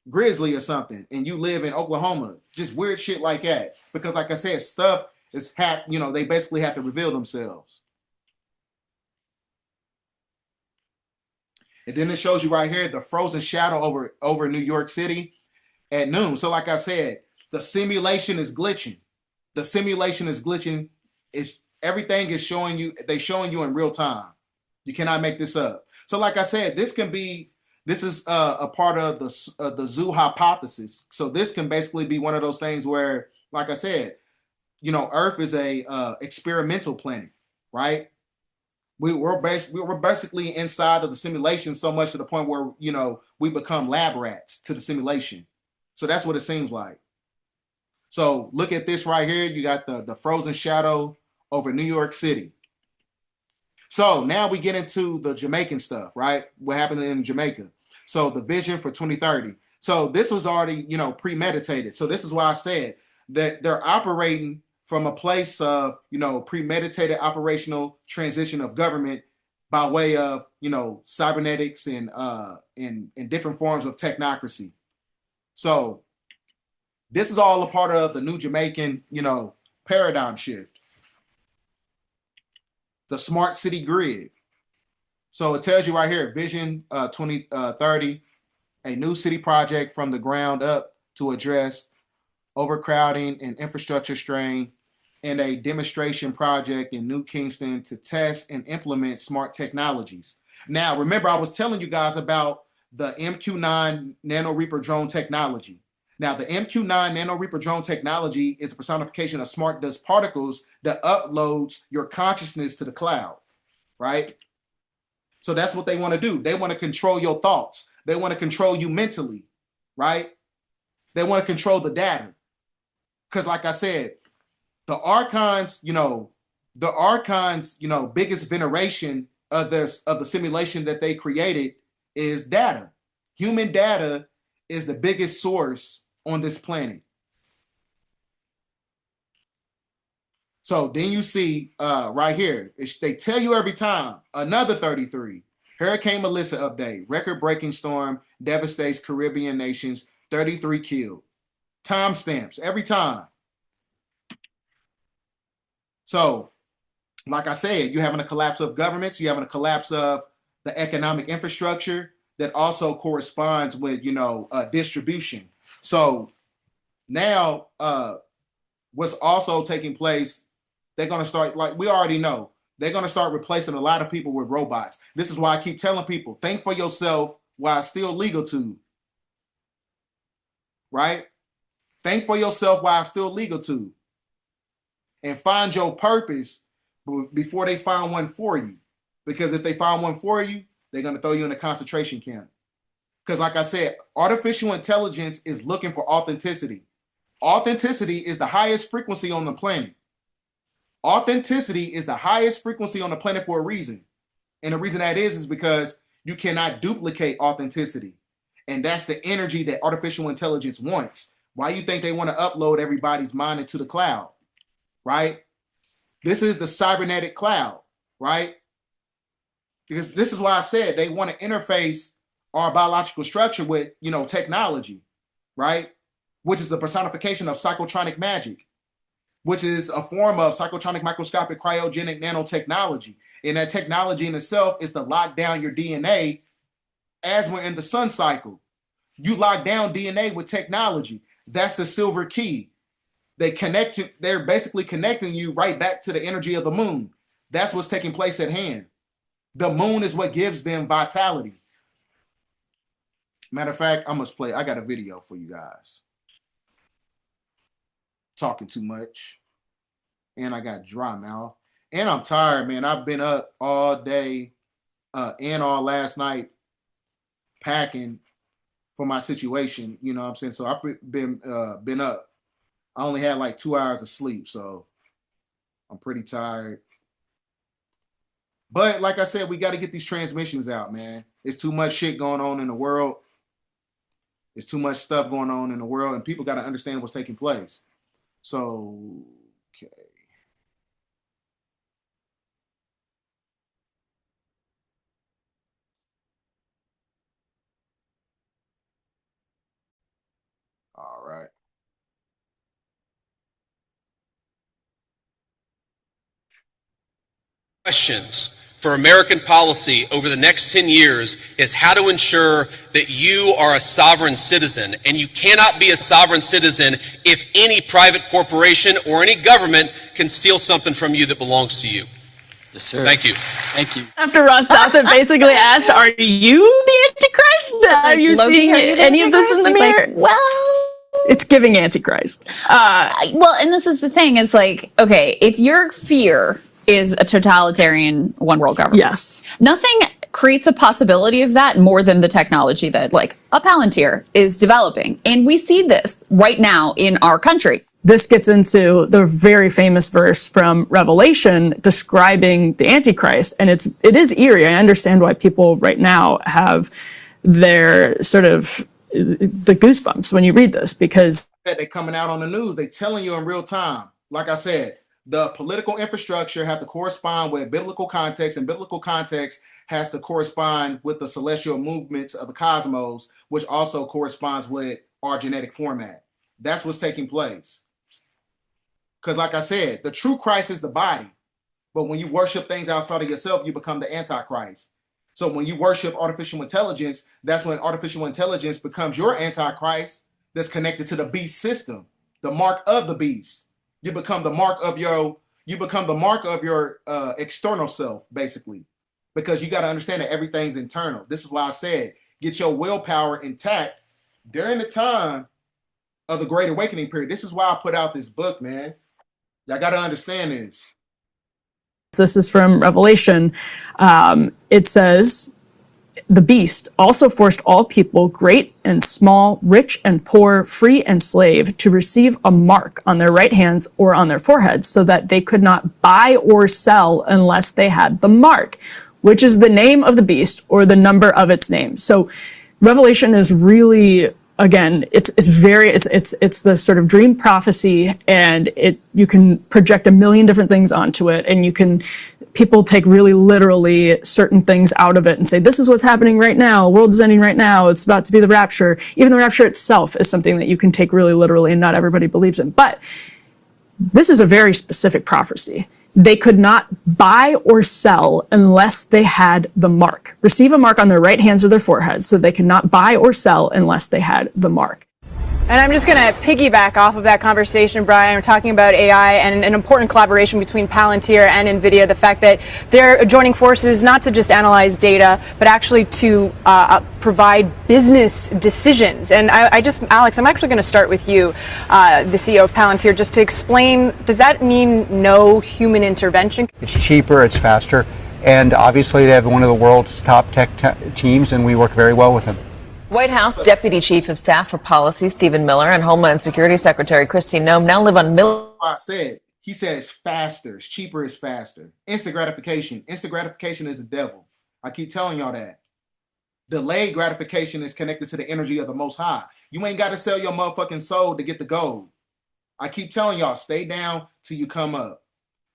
grizzly or something, and you live in Oklahoma. Just weird shit like that. Because like I said, stuff is they basically have to reveal themselves. And then it shows you right here the frozen shadow over New York City at noon. So like I said, the simulation is glitching. The simulation is glitching. It's everything is showing you, they showing you in real time. You cannot make this up. So like I said, this is a part of the zoo hypothesis. So this can basically be one of those things where, like I said, Earth is a experimental planet, right? We're basically inside of the simulation so much to the point where we become lab rats to the simulation. So that's what it seems like. So look at this right here. You got the frozen shadow over New York City. So now we get into the Jamaican stuff, right? What happened in Jamaica. So the vision for 2030. So this was already, premeditated. So this is why I said that they're operating from a place of, premeditated operational transition of government by way of, cybernetics and different forms of technocracy. So this is all a part of the new Jamaican, paradigm shift. The smart city grid. So it tells you right here, Vision 2030, a new city project from the ground up to address overcrowding and infrastructure strain, and a demonstration project in New Kingston to test and implement smart technologies. Now, remember, I was telling you guys about the MQ-9 Nano Reaper drone technology. Now, the MQ-9 Nano Reaper drone technology is a personification of smart dust particles that uploads your consciousness to the cloud, right? So that's what they want to do. They want to control your thoughts. They want to control you mentally, right? They want to control the data. Because like I said, the Archons, biggest veneration of the simulation that they created is data. Human data is the biggest source on this planet. So then you see right here, they tell you every time, another 33. Hurricane Melissa update. Record-breaking storm devastates Caribbean nations, 33 killed. Timestamps every time. So, like I said, you're having a collapse of governments, you're having a collapse of the economic infrastructure that also corresponds with, distribution. So now what's also taking place, they're going to start, like we already know, they're going to start replacing a lot of people with robots. This is why I keep telling people, think for yourself while it's still legal to, right? Think for yourself while it's still legal to. And find your purpose before they find one for you. Because if they find one for you, they're going to throw you in a concentration camp. Because like I said, artificial intelligence is looking for authenticity. Authenticity is the highest frequency on the planet. Authenticity is the highest frequency on the planet for a reason. And the reason that is because you cannot duplicate authenticity. And that's the energy that artificial intelligence wants. Why you think they want to upload everybody's mind into the cloud? Right? This is the cybernetic cloud, right? Because this is why I said they want to interface our biological structure with, technology, right? Which is the personification of psychotronic magic, which is a form of psychotronic microscopic cryogenic nanotechnology. And that technology in itself is to lock down your DNA as we're in the sun cycle. You lock down DNA with technology. That's the silver key. They're basically connecting you right back to the energy of the moon. That's what's taking place at hand. The moon is what gives them vitality. Matter of fact, I got a video for you guys. Talking too much. And I got dry mouth. And I'm tired, man. I've been up all day and all last night packing for my situation. You know what I'm saying? So I've been up. I only had like 2 hours of sleep, so I'm pretty tired. But like I said, we got to get these transmissions out, man. There's too much shit going on in the world. There's too much stuff going on in the world, and people got to understand what's taking place. So, okay. All right. Questions for American policy over the next 10 years is how to ensure that you are a sovereign citizen. And you cannot be a sovereign citizen if any private corporation or any government can steal something from you that belongs to you. Yes, sir. Thank you. Thank you. After Ross Douthat basically asked, are you the Antichrist? Are you Loki, seeing are you the any of this in the Antichrist? mirror? He's like, well, It's giving Antichrist. well, and this is the thing, is like, okay, if your fear is a totalitarian one world government. Yes. Nothing creates a possibility of that more than the technology that, like, a Palantir is developing. And we see this right now in our country. This gets into the very famous verse from Revelation describing the Antichrist. And it is eerie. I understand why people right now have their sort of the goosebumps when you read this, because They're coming out on the news. They're telling you in real time. Like I said, the political infrastructure have to correspond with biblical context, and biblical context has to correspond with the celestial movements of the cosmos, which also corresponds with our genetic format. That's what's taking place. Because like I said, the true Christ is the body. But when you worship things outside of yourself, you become the Antichrist. So when you worship artificial intelligence, that's when artificial intelligence becomes your Antichrist that's connected to the beast system, the mark of the beast. You become the mark of your external self, basically. Because you got to understand that everything's internal. This is why I said, get your willpower intact during the time of the Great Awakening period. This is why I put out this book, man. Y'all got to understand this. this is from Revelation. It says, the beast also forced all people, great and small, rich and poor, free and slave, to receive a mark on their right hands or on their foreheads, so that they could not buy or sell unless they had the mark, which is the name of the beast or the number of its name. So Revelation is really, again, it's the sort of dream prophecy, and you can project a million different things onto it, and people take really literally certain things out of it and say, this is what's happening right now, the world is ending right now, it's about to be the rapture. Even the rapture itself is something that you can take really literally, and not everybody believes in. But this is a very specific prophecy. They could not buy or sell unless they had the mark. Receive a mark on their right hands or their foreheads, so they could not buy or sell unless they had the mark. And I'm just going to piggyback off of that conversation, Brian. We're talking about AI and an important collaboration between Palantir and NVIDIA, the fact that they're joining forces not to just analyze data, but actually to provide business decisions. And Alex, I'm actually going to start with you, the CEO of Palantir, just to explain, does that mean no human intervention? It's cheaper, it's faster, and obviously they have one of the world's top tech teams, and we work very well with them. White House Deputy Chief of Staff for Policy Stephen Miller and Homeland Security Secretary Kristi Noem now live on Miller. He says faster, it's cheaper, it's faster. Instant gratification. Instant gratification is the devil. I keep telling y'all that. Delayed gratification is connected to the energy of the Most High. You ain't got to sell your motherfucking soul to get the gold. I keep telling y'all, stay down till you come up.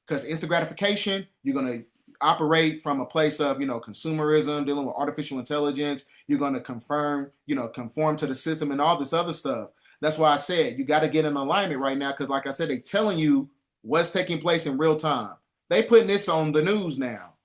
Because instant gratification, you're going to operate from a place of, consumerism, dealing with artificial intelligence. You're going to conform to the system and all this other stuff. That's why I said you got to get in alignment right now, because like I said, they're telling you what's taking place in real time. They putting this on the news now.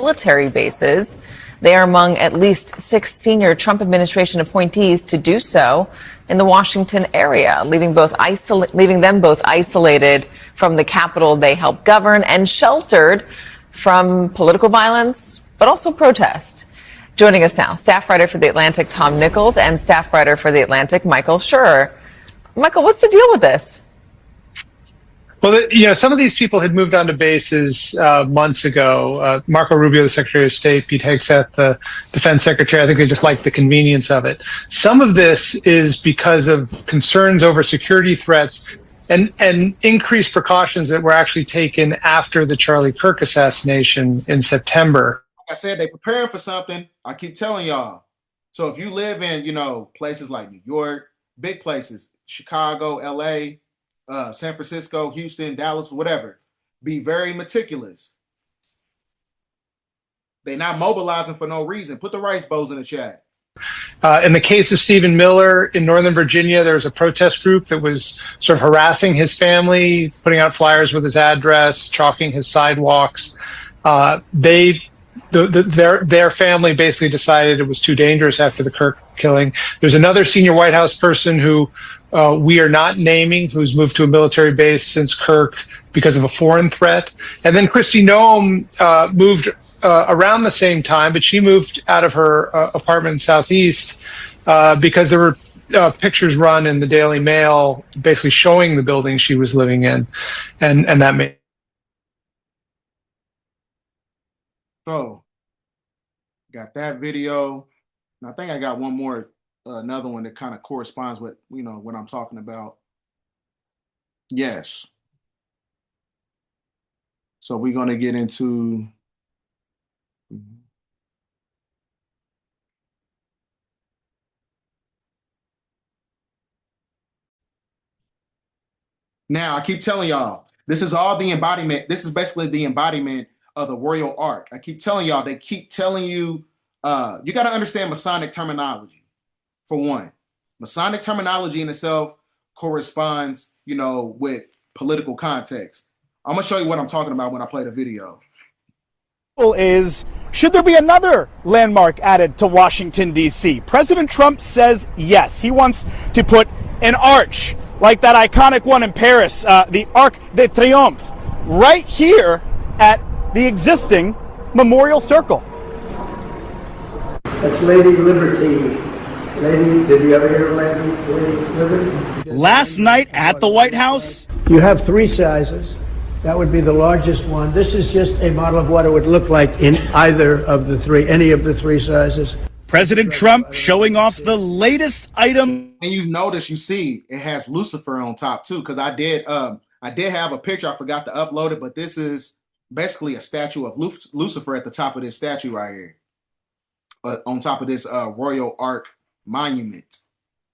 Military bases. They are among at least 6 senior Trump administration appointees to do so in the Washington area, leaving them both isolated from the Capitol they help govern and sheltered from political violence, but also protest. Joining us now, staff writer for The Atlantic, Tom Nichols, and staff writer for The Atlantic, Michael Schur. Michael, what's the deal with this? Well, some of these people had moved on to bases months ago. Marco Rubio, the Secretary of State, Pete Hegseth, the Defense Secretary, I think they just like the convenience of it. Some of this is because of concerns over security threats and increased precautions that were actually taken after the Charlie Kirk assassination in September. Like I said, they're preparing for something. I keep telling y'all. So if you live in, places like New York, big places, Chicago, LA, San Francisco, Houston, Dallas, whatever, be very meticulous. They're not mobilizing for no reason. Put the rice bowls in the chat. In the case of Stephen Miller in Northern Virginia, there was a protest group that was sort of harassing his family, putting out flyers with his address, chalking his sidewalks. Their family basically decided it was too dangerous after the Kirk killing. There's another senior White House person who we are not naming, who's moved to a military base since Kirk because of a foreign threat. And then Kristi Noem moved around the same time, but she moved out of her apartment in Southeast because there were pictures run in the Daily Mail basically showing the building she was living in. And that made... So, got that video. And I think I got one more, another one that kind of corresponds with, what I'm talking about. Yes. So we're going to get into... Now, I keep telling y'all, this is all the embodiment. This is basically the embodiment of the Royal Ark. I keep telling y'all, they keep telling you, you got to understand Masonic terminology, for one. Masonic terminology in itself corresponds, with political context. I'm going to show you what I'm talking about when I play the video. Is, should there be another landmark added to Washington, D.C.? President Trump says yes. He wants to put an arch like that iconic one in Paris, the Arc de Triomphe, right here at the existing Memorial Circle. That's Lady Liberty. Lady, did you ever hear of Lady Liberty? Last night at the White House, you have three sizes. That would be the largest one. This is just a model of what it would look like in either of the three, any of the three sizes. President Trump showing off the latest item. And you notice, you see, it has Lucifer on top too, because I did have a picture. I forgot to upload it, but this is basically a statue of Lucifer at the top of this statue right here, on top of this Royal Ark monument.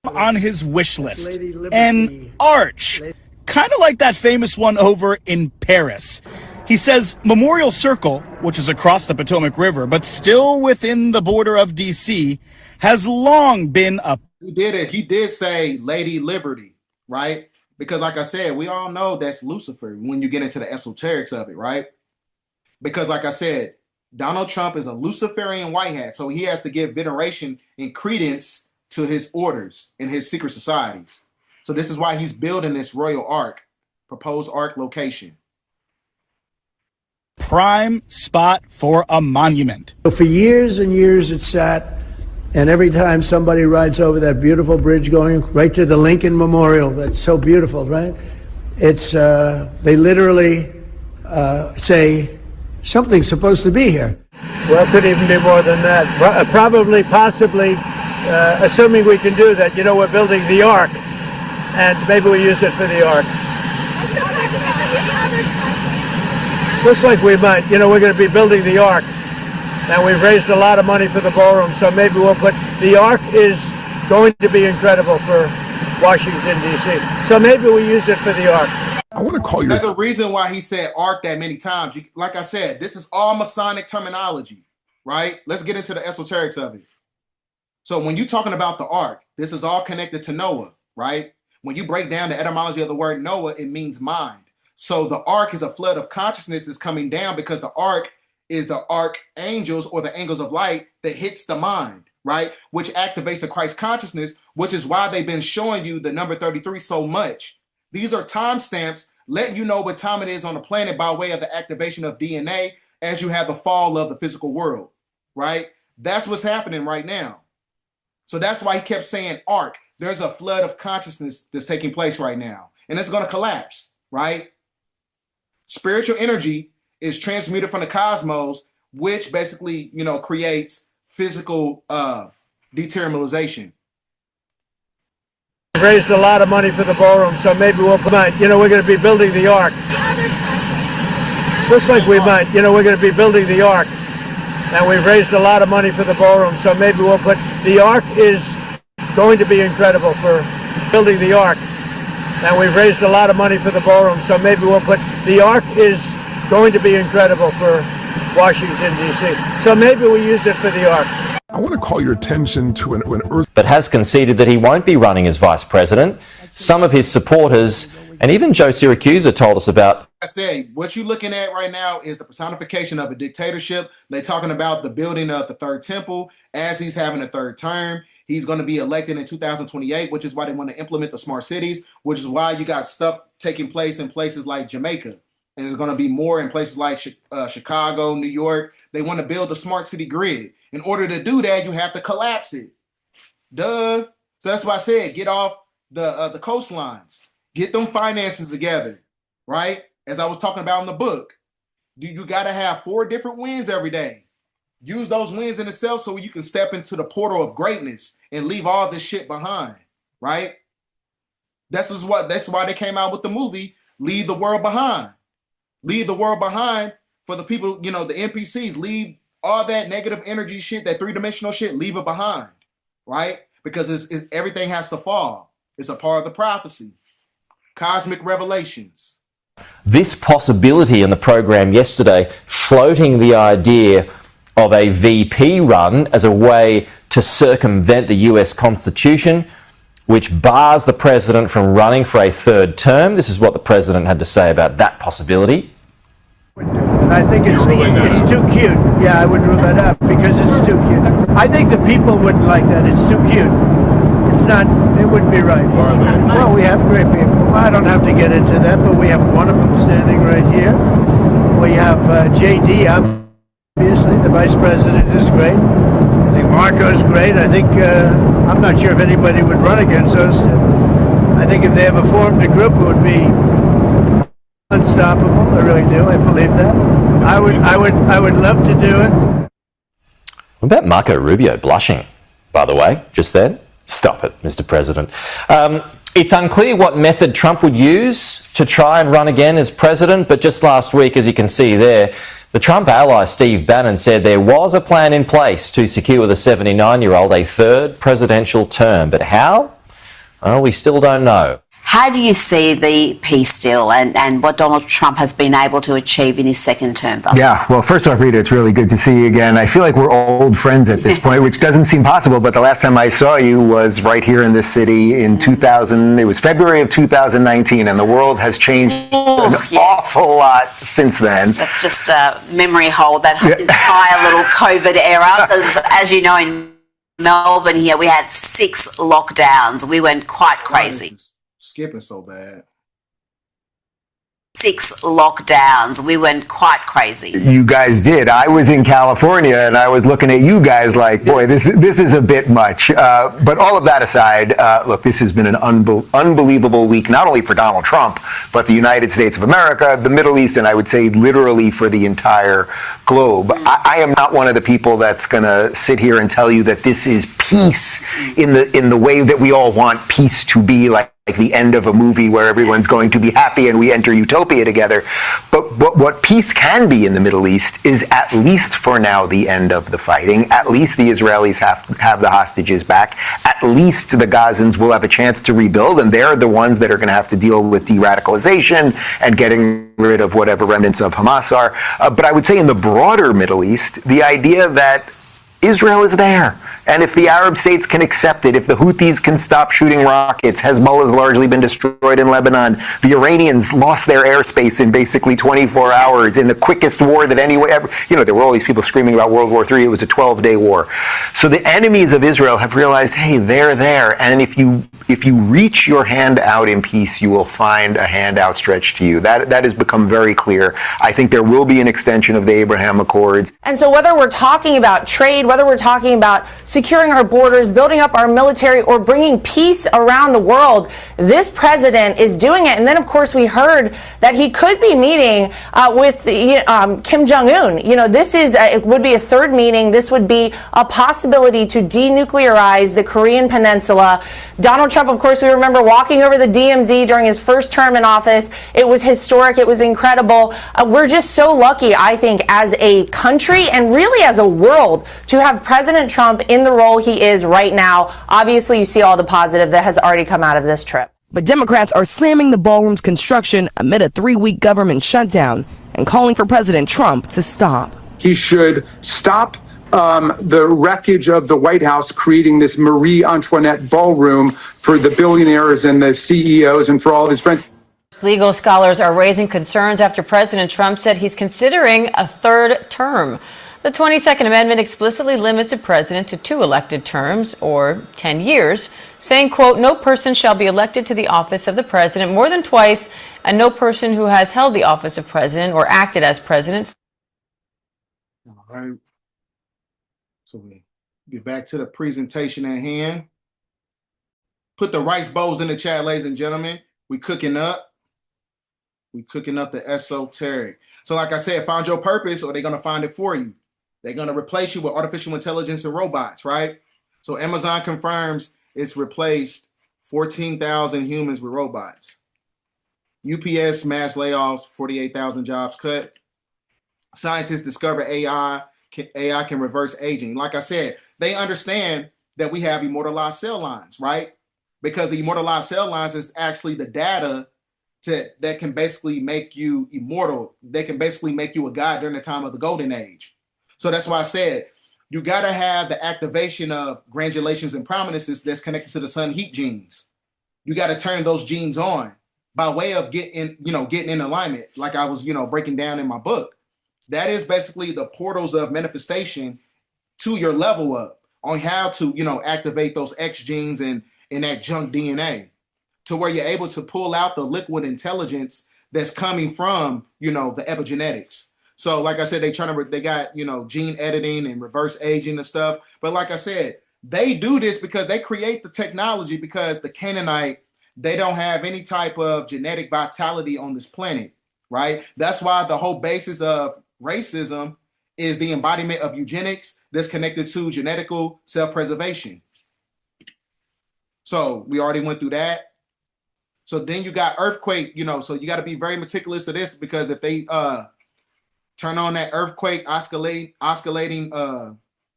On his wish list, an arch, kind of like that famous one over in Paris. He says Memorial Circle, which is across the Potomac River, but still within the border of D.C., has long been a... He did say Lady Liberty, right? Because like I said, we all know that's Lucifer when you get into the esoterics of it, right? Because like I said, Donald Trump is a Luciferian white hat, so he has to give veneration and credence to his orders and his secret societies. So this is why he's building this Royal Ark, proposed Ark location. Prime spot for a monument. For years and years it sat, and every time somebody rides over that beautiful bridge going right to the Lincoln Memorial, that's so beautiful, right? It's, they literally say, something's supposed to be here. Well, it could even be more than that. Probably, possibly, assuming we can do that. We're building the Ark, and maybe we use it for the Ark. Looks like we might. We're going to be building the Ark, and we've raised a lot of money for the ballroom, so maybe we'll put... The Ark is going to be incredible for Washington, D.C., so maybe we use it for the Ark. I want to call you... There's a reason why he said Ark that many times. Like I said, this is all Masonic terminology, right? Let's get into the esoterics of it. So when you're talking about the Ark, this is all connected to Noah, right? When you break down the etymology of the word Noah, it means mind. So the Ark is a flood of consciousness that's coming down because the Ark is the archangels or the angels of light that hits the mind, right? Which activates the Christ consciousness, which is why they've been showing you the number 33 so much. These are timestamps letting you know what time it is on the planet by way of the activation of DNA as you have the fall of the physical world, right? That's what's happening right now. So that's why he kept saying Ark. There's a flood of consciousness that's taking place right now, and it's going to collapse, right? Spiritual energy is transmuted from the cosmos, which basically, creates physical dematerialization. We've raised a lot of money for the ballroom, so maybe we'll put... we're going to be building the Ark. Looks like we might. We're going to be building the Ark, and we've raised a lot of money for the ballroom, so maybe we'll put... The Ark is going to be incredible for building the Ark. And we've raised a lot of money for the ballroom, so maybe we'll put... The Ark is going to be incredible for Washington, D.C., so maybe we use it for the Ark. I want to call your attention to an earth... But has conceded that he won't be running as vice president. Some of his supporters And even Joe Siracusa told us about. I said, what you're looking at right now is the personification of a dictatorship. They're talking about the building of the third temple as he's having a third term. He's going to be elected in 2028, which is why they want to implement the smart cities, which is why you got stuff taking place in places like Jamaica. And there's going to be more in places like Chicago, New York. They want to build a smart city grid. In order to do that, you have to collapse it. Duh. So that's why I said, get off the coastlines. Get them finances together, right? As I was talking about in the book, you got to have 4 different wins every day. Use those wins in itself so you can step into the portal of greatness and leave all this shit behind, right? That's why they came out with the movie, Leave the World Behind. Leave the world behind for the people, the NPCs. Leave all that negative energy shit, that 3-dimensional shit, leave it behind, right? Because everything has to fall. It's a part of the prophecy. Cosmic revelations. This possibility in the program yesterday, floating the idea of a VP run as a way to circumvent the US Constitution, which bars the president from running for a 3rd term. This is what the president had to say about that possibility. And I think it's too cute. Yeah, I would rule that out because it's too cute. I think the people wouldn't like that. It's too cute. It's not, it wouldn't be right. Well, we have great people. I don't have to get into that, but we have one of them standing right here. We have JD, obviously. The vice president is great. I think Marco's great. I think, I'm not sure if anybody would run against us. I think if they ever formed a group, it would be unstoppable. I really do. I believe that. I would love to do it. What about Marco Rubio blushing, by the way, just then? Stop it, Mr. President. It's unclear what method Trump would use to try and run again as president, but just last week, as you can see there, the Trump ally Steve Bannon said there was a plan in place to secure the 79-year-old a 3rd presidential term. But how? Well, we still don't know. How do you see the peace deal and what Donald Trump has been able to achieve in his 2nd term? Yeah, well, first off, Rita, it's really good to see you again. I feel like we're old friends at this point, which doesn't seem possible, but the last time I saw you was right here in this city in 2000. It was February of 2019, and the world has changed an awful lot since then. Let's just memory hold that entire little COVID era, because as you know, in Melbourne here, we had 6 lockdowns. We went quite crazy. Skipping so bad. 6 lockdowns. We went quite crazy. You guys did. I was in California and I was looking at you guys like, boy, this is a bit much. But all of that aside, look, this has been an unbelievable week, not only for Donald Trump, but the United States of America, the Middle East, and I would say literally for the entire globe. I am not one of the people that's going to sit here and tell you that this is peace in the way that we all want peace to be, like the end of a movie where everyone's going to be happy and we enter utopia together. But what peace can be in the Middle East is, at least for now, the end of the fighting. At least the Israelis have the hostages back. At least the Gazans will have a chance to rebuild, and they're the ones that are going to have to deal with de-radicalization and getting rid of whatever remnants of Hamas are. But I would say in the broader Middle East, the idea that Israel is there. And if the Arab states can accept it, if the Houthis can stop shooting rockets, Hezbollah's largely been destroyed in Lebanon. The Iranians lost their airspace in basically 24 hours in the quickest war that anyone ever, there were all these people screaming about World War III. It was a 12-day war. So the enemies of Israel have realized, hey, they're there. And if you reach your hand out in peace, you will find a hand outstretched to you. That has become very clear. I think there will be an extension of the Abraham Accords. And so whether we're talking about trade, whether we're talking about securing our borders, building up our military, or bringing peace around the world, this president is doing it. And then, of course, we heard that he could be meeting with Kim Jong-un. This it would be a 3rd meeting. This would be a possibility to denuclearize the Korean Peninsula. Donald Trump, of course, we remember walking over the DMZ during his 1st term in office. It was historic. It was incredible. We're just so lucky, I think, as a country and really as a world, to have President Trump in the role he is right now. Obviously, you see all the positive that has already come out of this trip. But Democrats are slamming the ballroom's construction amid a 3-week government shutdown and calling for President Trump to stop. He should stop the wreckage of the White House, creating this Marie Antoinette ballroom for the billionaires and the CEOs and for all of his friends. Legal scholars are raising concerns after President Trump said he's considering a third term. The 22nd Amendment explicitly limits a president to 2 elected terms, or 10 years, saying, quote, no person shall be elected to the office of the president more than twice, and no person who has held the office of president or acted as president. All right. So we get back to the presentation at hand. Put the rice bowls in the chat, ladies and gentlemen. We cooking up. We cooking up the esoteric. So like I said, find your purpose or they're going to find it for you. They're going to replace you with artificial intelligence and robots, right? So Amazon confirms it's replaced 14,000 humans with robots. UPS mass layoffs, 48,000 jobs cut. Scientists discover AI can reverse aging. Like I said, they understand that we have immortalized cell lines, right? Because the immortalized cell lines is actually the data that can basically make you immortal. They can basically make you a god during the time of the golden age. So that's why I said you got to have the activation of granulations and prominences that's connected to the sun heat genes. You got to turn those genes on by way of getting in alignment, like I was, breaking down in my book. That is basically the portals of manifestation to your level up on how to, activate those X genes and that junk DNA, to where you're able to pull out the liquid intelligence that's coming from, the epigenetics. So like I said, they got, gene editing and reverse aging and stuff. But like I said, they do this because they create the technology because the Canaanite, they don't have any type of genetic vitality on this planet, right? That's why the whole basis of racism is the embodiment of eugenics that's connected to genetical self-preservation. So we already went through that. So then you got earthquake, so you got to be very meticulous of this because if they turn on that earthquake oscillating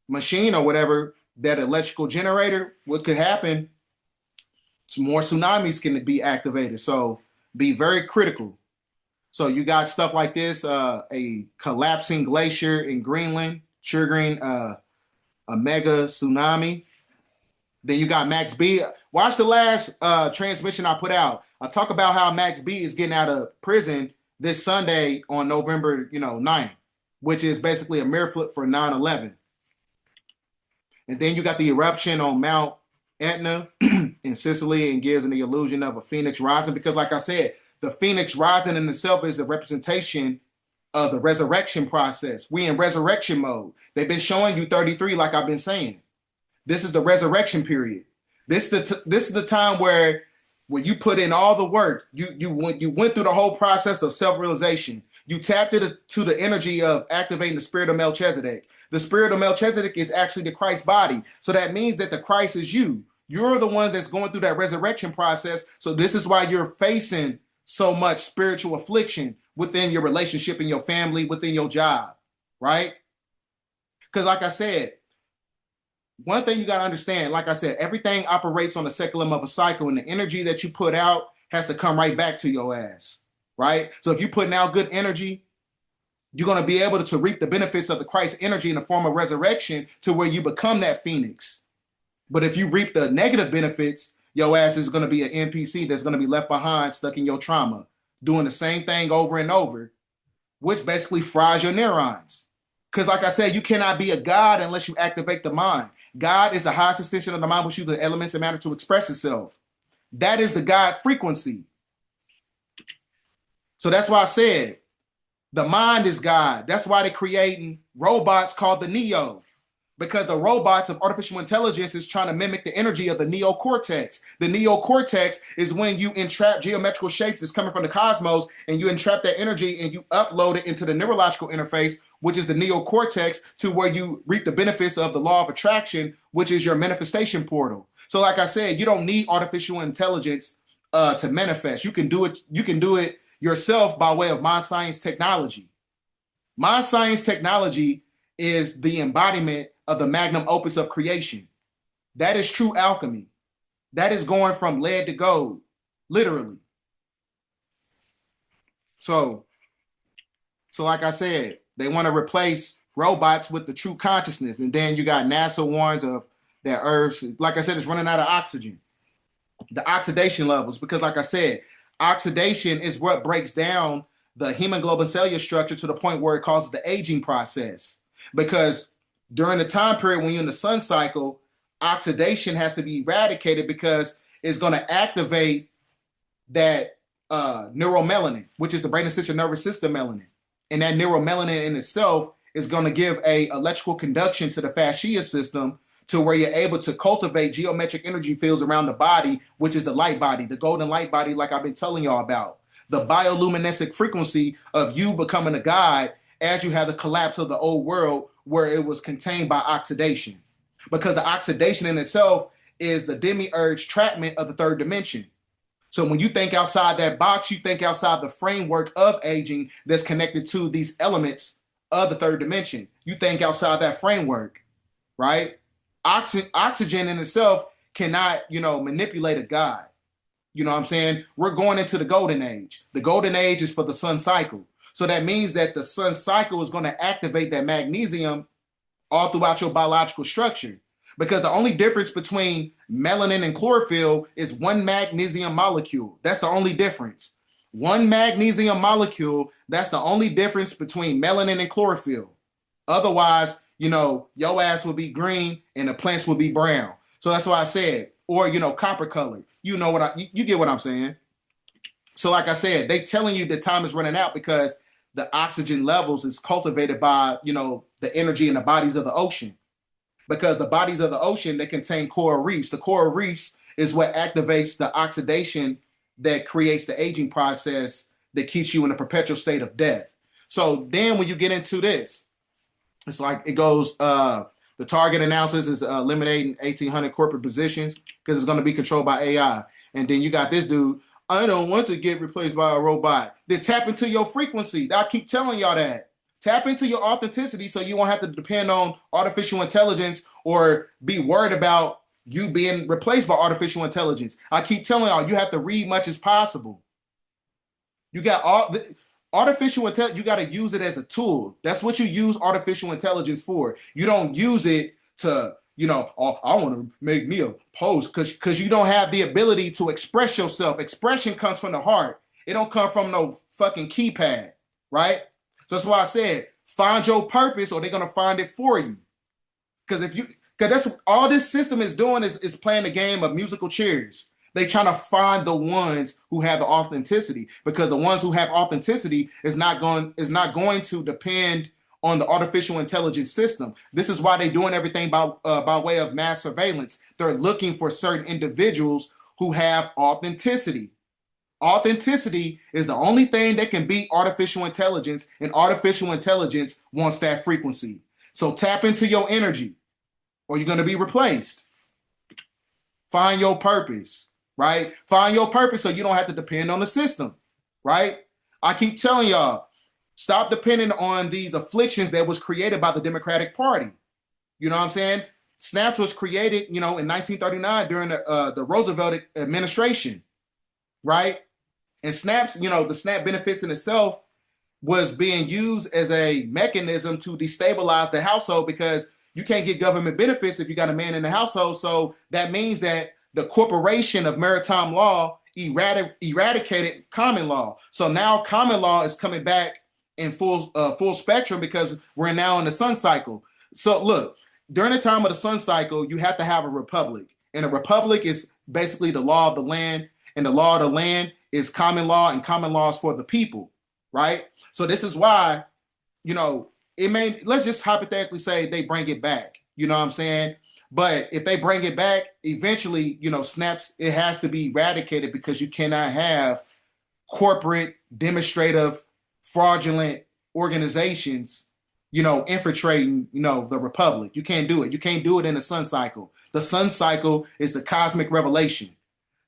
machine or whatever, that electrical generator, what could happen? Some more tsunamis can be activated. So be very critical. So you got stuff like this, a collapsing glacier in Greenland, triggering a mega tsunami. Then you got Max B. Watch the last transmission I put out. I talk about how Max B is getting out of prison this Sunday on November 9th, which is basically a mirror flip for 9/11. And then you got the eruption on Mount Etna in Sicily and gives the illusion of a phoenix rising because, like I said, the phoenix rising in itself is a representation of the resurrection process. We in resurrection mode. They've been showing you 33, like I've been saying. This is the resurrection period. This is the time where when you put in all the work, you went through the whole process of self-realization. You tapped into the energy of activating the spirit of Melchizedek. The spirit of Melchizedek is actually the Christ body. So that means that the Christ is you. You're the one that's going through that resurrection process. So this is why you're facing so much spiritual affliction within your relationship, in your family, within your job, right? Because like I said, one thing you got to understand, like I said, everything operates on the seculum of a cycle, and the energy that you put out has to come right back to your ass, right? So if you're putting out good energy, you're going to be able to reap the benefits of the Christ energy in the form of resurrection to where you become that phoenix. But if you reap the negative benefits, your ass is going to be an NPC that's going to be left behind, stuck in your trauma, doing the same thing over and over, which basically fries your neurons. Because like I said, you cannot be a god unless you activate the mind. God is the highest extension of the mind, which uses the elements and matter to express itself. That is the God frequency. So that's why I said the mind is God. That's why they're creating robots called the Neo, because the robots of artificial intelligence is trying to mimic the energy of the neocortex. The neocortex is when you entrap geometrical shapes that's coming from the cosmos, and you entrap that energy and you upload it into the neurological interface, which is the neocortex, to where you reap the benefits of the law of attraction, which is your manifestation portal. So like I said, you don't need artificial intelligence to manifest. You can do it. You can do it yourself by way of mind science technology. Mind science technology is the embodiment of the magnum opus of creation. That is true alchemy. That is going from lead to gold, literally. So like I said, they want to replace robots with the true consciousness. And then you got NASA warns of that Earth, like I said, it's running out of oxygen. The oxidation levels, because like I said, Oxidation is what breaks down the hemoglobin cellular structure to the point where it causes the aging process. Because during the time period when you're in the sun cycle, oxidation has to be eradicated because it's going to activate that neuromelanin, which is the brain and central nervous system melanin. And that neuromelanin in itself is going to give a electrical conduction to the fascia system to where you're able to cultivate geometric energy fields around the body, which is the light body, the golden light body, like I've been telling y'all about. The bioluminescent frequency of you becoming a god as you have the collapse of the old world where it was contained by oxidation. Because the oxidation in itself is the demiurge trapment of the third dimension. So when you think outside that box, you think outside the framework of aging that's connected to these elements of the third dimension. You think outside that framework, right? Oxygen in itself cannot, manipulate a god. You know what I'm saying? We're going into the golden age. The golden age is for the sun cycle. So that means that the sun cycle is going to activate that magnesium all throughout your biological structure. Because the only difference between melanin and chlorophyll is one magnesium molecule. That's the only difference. One magnesium molecule, that's the only difference between melanin and chlorophyll. Otherwise, your ass will be green and the plants will be brown. So that's why I said, or, copper colored. You get what I'm saying? So like I said, they telling you that time is running out because the oxygen levels is cultivated by, the energy in the bodies of the ocean. Because the bodies of the ocean, they contain coral reefs. The coral reefs is what activates the oxidation that creates the aging process that keeps you in a perpetual state of death. So then when you get into this, it's like it goes, the target analysis is eliminating 1,800 corporate positions because it's going to be controlled by AI. And then you got this dude, I don't want to get replaced by a robot. Then tap into your frequency. I keep telling y'all that. Tap into your authenticity so you won't have to depend on artificial intelligence or be worried about you being replaced by artificial intelligence. I keep telling y'all, you have to read much as possible. You got artificial intelligence, you got to use it as a tool. That's what you use artificial intelligence for. You don't use it to, I want to make me a post because you don't have the ability to express yourself. Expression comes from the heart. It don't come from no fucking keypad, right? So that's why I said, find your purpose or they're going to find it for you. Because that's all this system is doing is playing the game of musical chairs. They trying to find the ones who have the authenticity, because the ones who have authenticity is not going to depend on the artificial intelligence system. This is why they're doing everything by way of mass surveillance. They're looking for certain individuals who have authenticity. Authenticity is the only thing that can beat artificial intelligence, and artificial intelligence wants that frequency. So tap into your energy or you're going to be replaced. Find your purpose, right? Find your purpose so you don't have to depend on the system, right? I keep telling y'all, stop depending on these afflictions that was created by the Democratic Party. You know what I'm saying? Snaps was created, in 1939 during the Roosevelt administration, right? And Snaps, the SNAP benefits in itself was being used as a mechanism to destabilize the household because you can't get government benefits if you got a man in the household. So that means that the corporation of maritime law eradicated common law. So now common law is coming back in full spectrum because we're now in the sun cycle. So look, during the time of the sun cycle, you have to have a republic. And a republic is basically the law of the land. And the law of the land is common law, and common law is for the people, right? So this is why, let's just hypothetically say they bring it back, you know what I'm saying? But if they bring it back, eventually, snaps, it has to be eradicated because you cannot have corporate, demonstrative, fraudulent organizations, infiltrating, the republic. You can't do it. You can't do it in the sun cycle. The sun cycle is the cosmic revelation.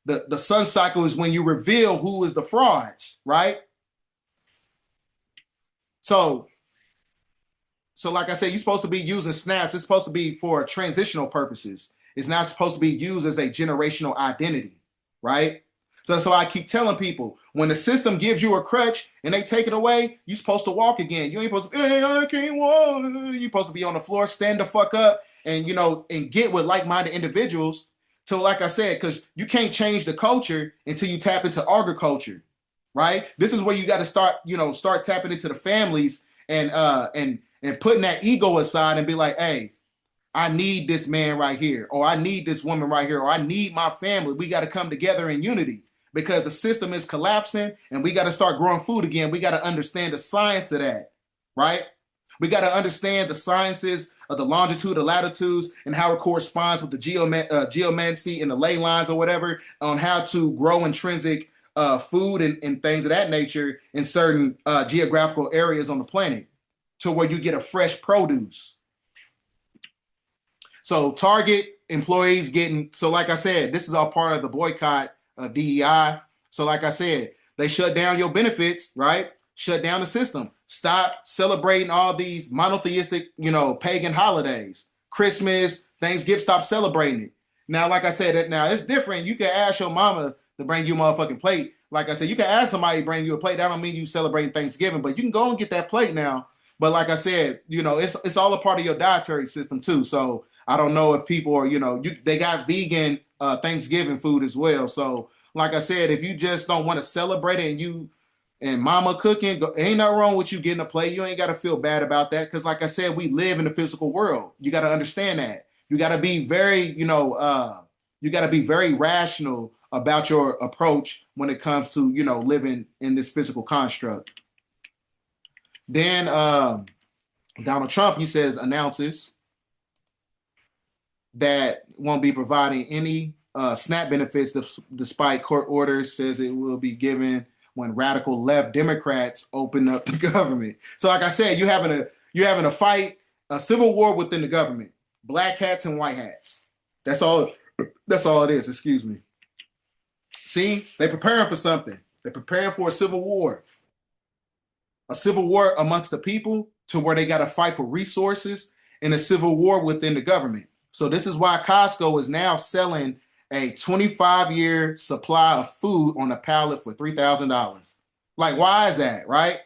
The sun cycle is when you reveal who is the frauds, right? So like I said, you're supposed to be using snaps. It's supposed to be for transitional purposes. It's not supposed to be used as a generational identity, right? So I keep telling people, when the system gives you a crutch and they take it away, you're supposed to walk again. You ain't supposed to, hey, I can't walk. You're supposed to be on the floor, stand the fuck up, and and get with like-minded individuals. So like I said, because you can't change the culture until you tap into agriculture. right? This is where you got to start tapping into the families and putting that ego aside and be like, hey, I need this man right here, or I need this woman right here, or I need my family. We got to come together in unity because the system is collapsing and we got to start growing food again. We got to understand the science of that, right? We got to understand the sciences of the longitude, the latitudes, and how it corresponds with the geomancy and the ley lines or whatever on how to grow intrinsic food and things of that nature in certain geographical areas on the planet to where you get a fresh produce. So Target employees so like I said, this is all part of the boycott of DEI. So like I said, they shut down your benefits, right? Shut down the system. Stop celebrating all these monotheistic, pagan holidays. Christmas, Thanksgiving, stop celebrating it. Now, like I said, now it's different. You can ask your mama to bring you a motherfucking plate. Like I said, you can ask somebody to bring you a plate. That don't mean you celebrating Thanksgiving, but you can go and get that plate now. But like I said, it's all a part of your dietary system too. So I don't know if people are, they got vegan Thanksgiving food as well. So like I said, if you just don't want to celebrate it and mama cooking, ain't nothing wrong with you getting a plate. You ain't got to feel bad about that. Because like I said, we live in the physical world. You got to understand that. You got to be very, you got to be very rational about your approach when it comes to, living in this physical construct. Then Donald Trump, he announces that won't be providing any SNAP benefits despite court orders, says it will be given when radical left Democrats open up the government. So like I said, you're having a fight, a civil war within the government. Black hats and white hats. That's all it is, excuse me. See, they're preparing for something. They're preparing for a civil war. A civil war amongst the people to where they got to fight for resources and a civil war within the government. So this is why Costco is now selling a 25-year supply of food on a pallet for $3,000. Like, why is that, right?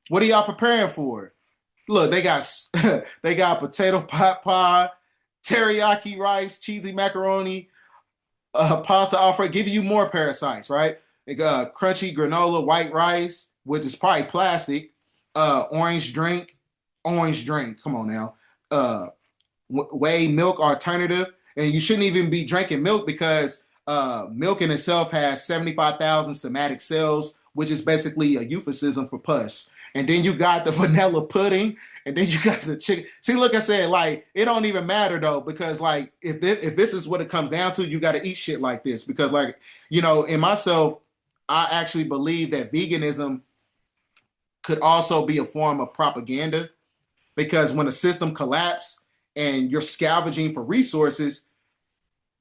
What are y'all preparing for? Look, they got potato pot pie, teriyaki rice, cheesy macaroni, pasta Alfredo, giving you more parasites, right? They got crunchy granola, white rice, which is probably plastic, orange drink. Come on now. Whey milk alternative. And you shouldn't even be drinking milk because milk in itself has 75,000 somatic cells, which is basically a euphemism for pus. And then you got the vanilla pudding, and then you got the chicken. See, look, I said, like, it don't even matter though, because like if this is what it comes down to, you got to eat shit like this. Because like, in myself, I actually believe that veganism could also be a form of propaganda, because when a system collapses and you're scavenging for resources,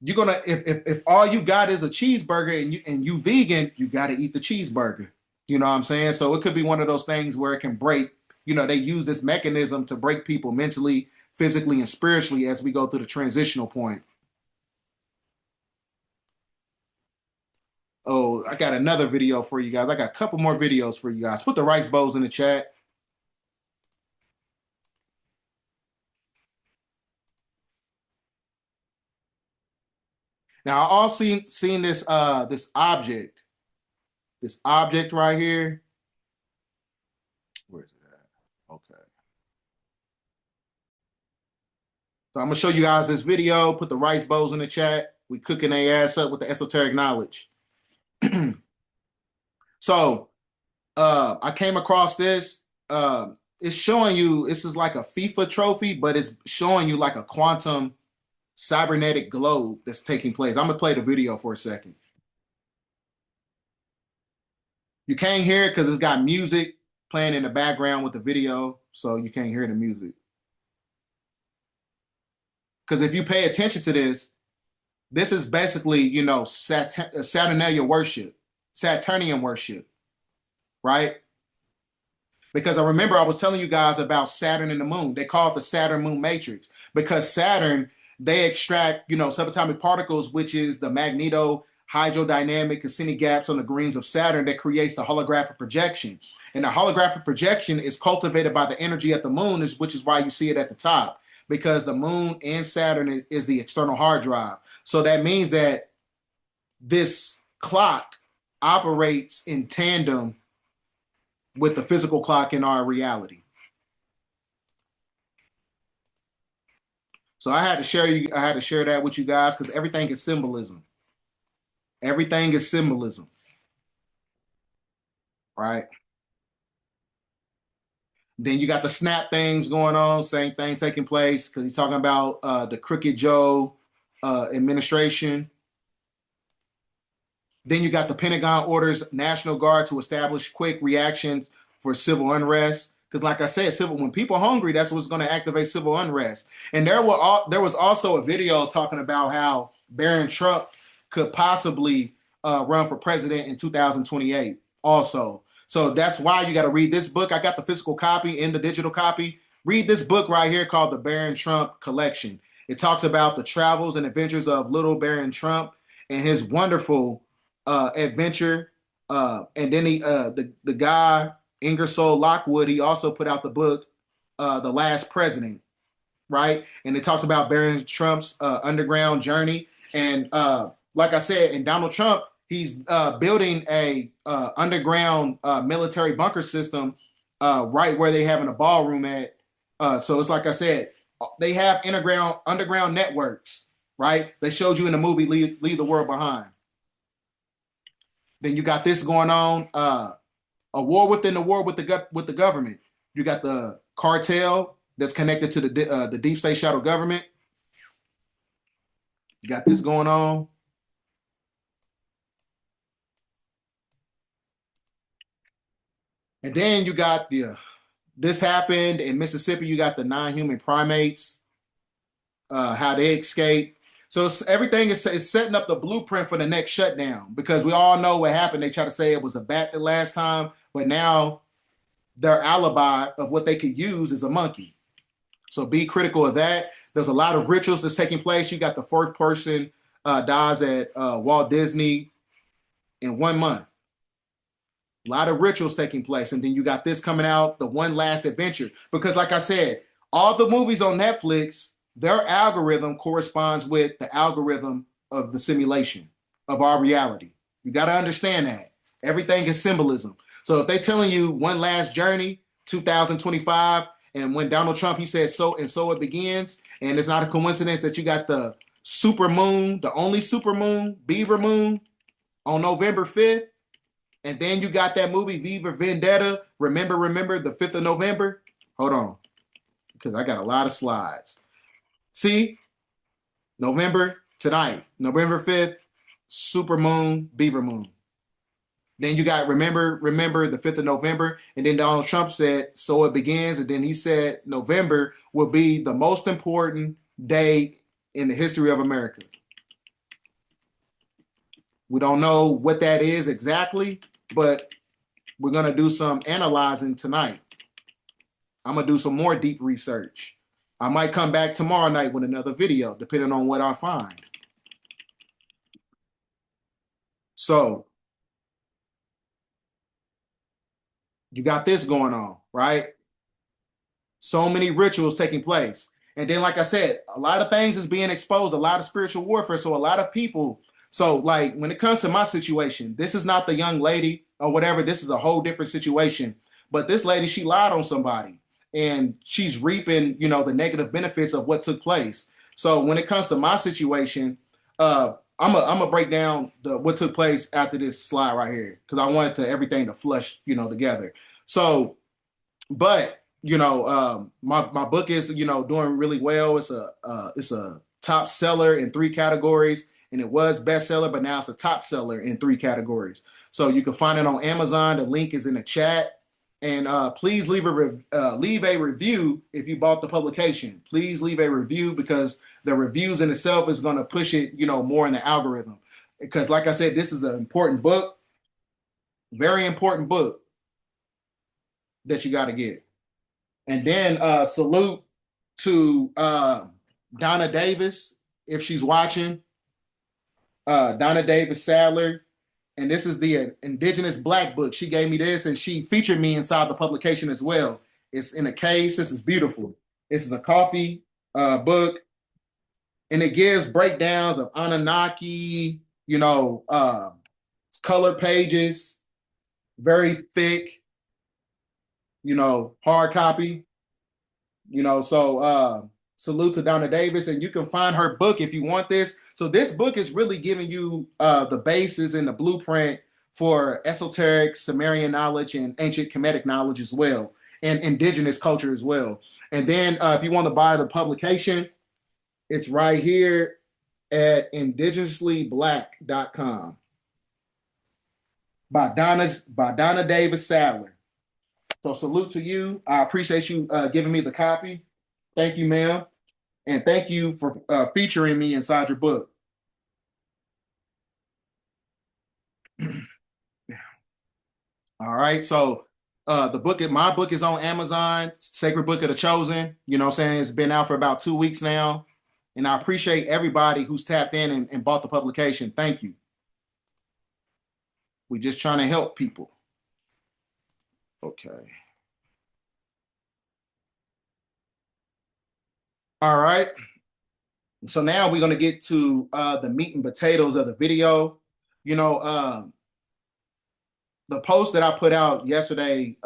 you're gonna if all you got is a cheeseburger and you vegan, you got to eat the cheeseburger. You know what I'm saying? So it could be one of those things where it can break. They use this mechanism to break people mentally, physically, and spiritually as we go through the transitional point. Oh, I got another video for you guys. I got a couple more videos for you guys. Put the rice bowls in the chat. Now, I also seen this this object right here. Where is it at? Okay. So I'm gonna show you guys this video. Put the rice bowls in the chat. We cooking their ass up with the esoteric knowledge. So I came across this. It's showing you, this is like a FIFA trophy, but it's showing you like a quantum cybernetic globe that's taking place. I'm gonna play the video for a second. You can't hear it because it's got music playing in the background with the video, so you can't hear the music. Because if you pay attention to this is basically, Saturnalia worship, Saturnian worship, right? Because I remember I was telling you guys about Saturn and the moon. They call it the Saturn moon matrix because Saturn, they extract, subatomic particles, which is the magneto hydrodynamic Cassini gaps on the greens of Saturn that creates the holographic projection. And the holographic projection is cultivated by the energy at the moon, which is why you see it at the top, because the moon and Saturn is the external hard drive. So that means that this clock operates in tandem with the physical clock in our reality. So I had to share that with you guys because everything is symbolism. Everything is symbolism. Right? Then you got the snap things going on, same thing taking place because he's talking about the Crooked Joe administration. Then you got the Pentagon orders National Guard to establish quick reactions for civil unrest. Because like I said, when people are hungry, that's what's going to activate civil unrest. And there was also a video talking about how Barron Trump could possibly run for president in 2028 also. So that's why you got to read this book. I got the physical copy and the digital copy. Read this book right here called The Barron Trump Collection. It talks about the travels and adventures of little Barron Trump and his wonderful adventure. And then the guy, Ingersoll Lockwood, he also put out the book, The Last President, right? And it talks about Barron Trump's underground journey. And like I said, and Donald Trump, he's building a underground military bunker system right where they having a ballroom at. So it's like I said, they have underground networks, right? They showed you in the movie Leave the World Behind. Then you got this going on, a war within the war with the government. You got the cartel that's connected to the deep state shadow government. You got this going on. And then you got this happened in Mississippi. You got the non-human primates, how they escaped. So everything is setting up the blueprint for the next shutdown because we all know what happened. They try to say it was a bat the last time, but now their alibi of what they could use is a monkey. So be critical of that. There's a lot of rituals that's taking place. You got the fourth person dies at Walt Disney in 1 month. A lot of rituals taking place. And then you got this coming out, The One Last Adventure. Because like I said, all the movies on Netflix, their algorithm corresponds with the algorithm of the simulation of our reality. You got to understand that. Everything is symbolism. So if they're telling you One Last Journey, 2025, and when Donald Trump, he said so, and so it begins, and it's not a coincidence that you got the super moon, the only super moon, Beaver Moon, on November 5th, and then you got that movie Viva Vendetta, Remember, the 5th of November. Hold on, because I got a lot of slides. See, November tonight, November 5th, super moon, Beaver Moon. Then you got remember the 5th of November. And then Donald Trump said, so it begins. And then he said November will be the most important day in the history of America. We don't know what that is exactly, but we're going to do some analyzing tonight. I'm going to do some more deep research. I might come back tomorrow night with another video, depending on what I find. So you got this going on, right? So many rituals taking place. And then, like I said, a lot of things is being exposed, a lot of spiritual warfare. So a lot of people, so like when it comes to my situation, this is not the young lady or whatever. This is a whole different situation. But this lady, she lied on somebody and she's reaping, you know, the negative benefits of what took place. So when it comes to my situation, I'm gonna break down what took place after this slide right here because I wanted everything to flush, you know, together. So, but you know, my book is, you know, doing really well. It's a top seller in 3 categories, and it was bestseller, but now it's a top seller in 3 categories. So you can find it on Amazon. The link is in the chat. And please leave a review if you bought the publication. Please leave a review because the reviews in itself is going to push it, you know, more in the algorithm. Because like I said, this is an important book, very important book that you got to get. And then salute to Donna Davis, if she's watching. Donna Davis Sadler. And this is the Indigenous Black book. She gave me this and she featured me inside the publication as well. It's in a case. This is beautiful. This is a coffee book. And it gives breakdowns of Anunnaki, you know, colored pages, very thick, hard copy. So salute to Donna Davis, and you can find her book if you want this. So this book is really giving you the basis and the blueprint for esoteric Sumerian knowledge and ancient Kemetic knowledge as well, and indigenous culture as well. And then if you want to buy the publication, it's right here at indigenously-black.com by Donna Davis Sadler. So salute to you. I appreciate you giving me the copy. Thank you, ma'am. And thank you for featuring me inside your book. All right. So my book is on Amazon, Sacred Book of the Chosen. You know what I'm saying? It's been out for about 2 weeks now. And I appreciate everybody who's tapped in and bought the publication. Thank you. We're just trying to help people. Okay. All right. So now we're going to get to the meat and potatoes of the video. The post that I put out yesterday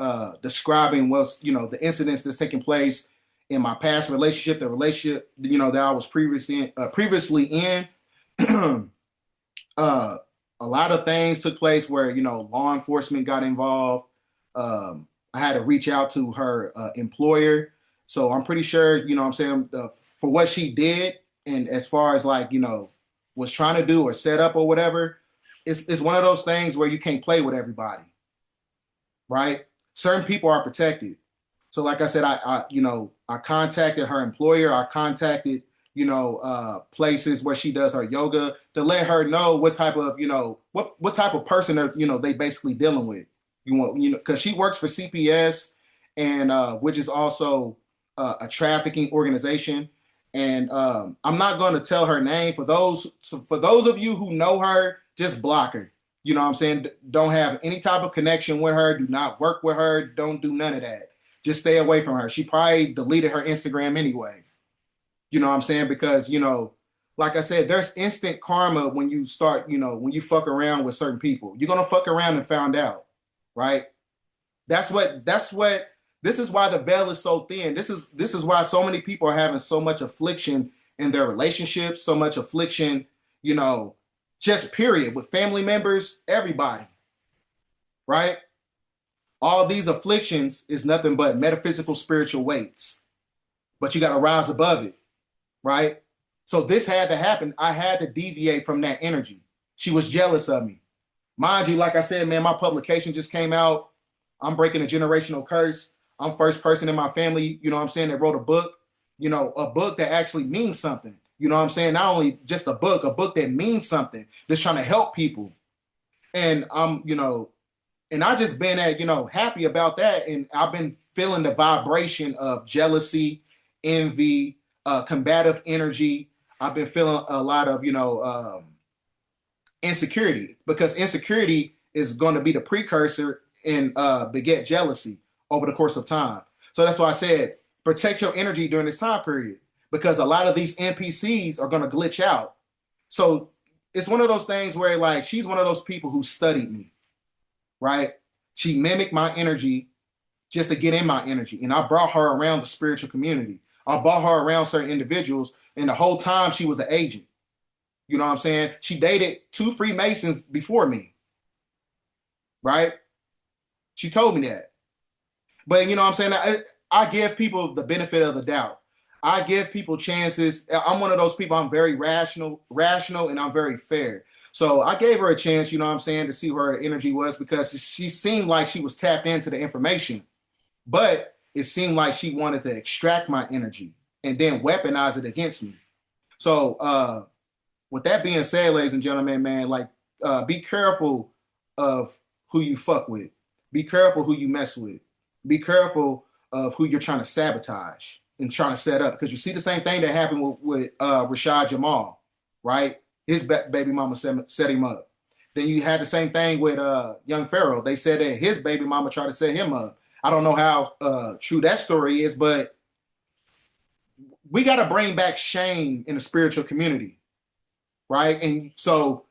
describing what's, the incidents that's taking place in my past relationship, the relationship, that I was previously in. A lot of things took place where, law enforcement got involved. I had to reach out to her employer. So I'm pretty sure, for what she did, and as far as was trying to do or set up or whatever, it's one of those things where you can't play with everybody, right? Certain people are protected. So like I said, I contacted her employer. I contacted, places where she does her yoga to let her know what type of, what type of person they basically dealing with. Because she works for CPS, and which is also a trafficking organization. And I'm not going to tell her name. For those of you who know her, just block her. You know what I'm saying? Don't have any type of connection with her. Do not work with her. Don't do none of that. Just stay away from her. She probably deleted her Instagram anyway. You know what I'm saying? Because, like I said, there's instant karma when you start, when you fuck around with certain people. You're going to fuck around and find out, right? This is why the veil is so thin. This is why so many people are having so much affliction in their relationships, so much affliction, just period, with family members, everybody, right? All these afflictions is nothing but metaphysical spiritual weights, but you got to rise above it, right? So this had to happen. I had to deviate from that energy. She was jealous of me. Mind you, like I said, man, my publication just came out. I'm breaking a generational curse. I'm first person in my family, that wrote a book, a book that actually means something. You know what I'm saying? Not only just a book that means something, that's trying to help people. And and I just been happy about that. And I've been feeling the vibration of jealousy, envy, combative energy. I've been feeling a lot of, insecurity, because insecurity is going to be the precursor and beget jealousy over the course of time. So that's why I said, protect your energy during this time period, because a lot of these NPCs are going to glitch out. So it's one of those things where she's one of those people who studied me, right? She mimicked my energy just to get in my energy. And I brought her around the spiritual community. I brought her around certain individuals, and the whole time she was an agent. You know what I'm saying? She dated 2 Freemasons before me, right? She told me that. But you know what I'm saying? I give people the benefit of the doubt. I give people chances. I'm one of those people. I'm very rational, and I'm very fair. So I gave her a chance, to see where her energy was, because she seemed like she was tapped into the information. But it seemed like she wanted to extract my energy and then weaponize it against me. So with that being said, ladies and gentlemen, man, be careful of who you fuck with. Be careful who you mess with. Be careful of who you're trying to sabotage and trying to set up, because you see the same thing that happened with Rashad Jamal, right? His baby mama set him up. Then you had the same thing with young Pharaoh. They said that his baby mama tried to set him up. I don't know how true that story is, but we got to bring back shame in the spiritual community, right? And so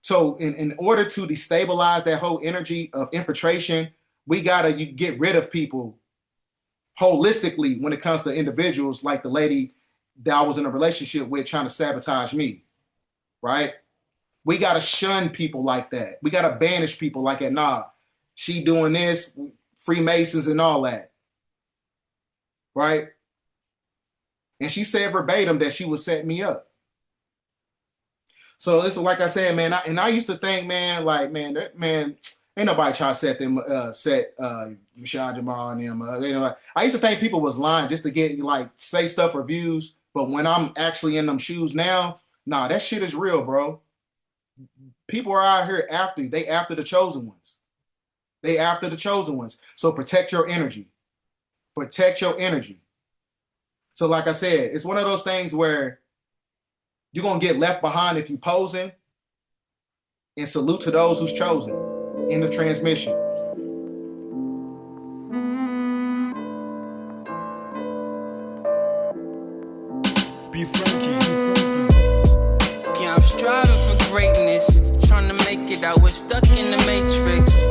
So in order to destabilize that whole energy of infiltration, we gotta get rid of people holistically when it comes to individuals like the lady that I was in a relationship with trying to sabotage me, right? We gotta shun people like that. We gotta banish people like that. Nah, she doing this, Freemasons and all that, right? And she said verbatim that she would set me up. So this is like I said, man. I used to think, man, ain't nobody trying to set Rashad Jamal and them. I used to think people was lying just to get say stuff or views. But when I'm actually in them shoes now, nah, that shit is real, bro. People are out here after the chosen ones. They after the chosen ones. So protect your energy. Protect your energy. So like I said, it's one of those things where you're going to get left behind if you posing. And salute to those who's chosen in the transmission. Be Frankie. Yeah, I'm striving for greatness, trying to make it out. We're stuck in the matrix.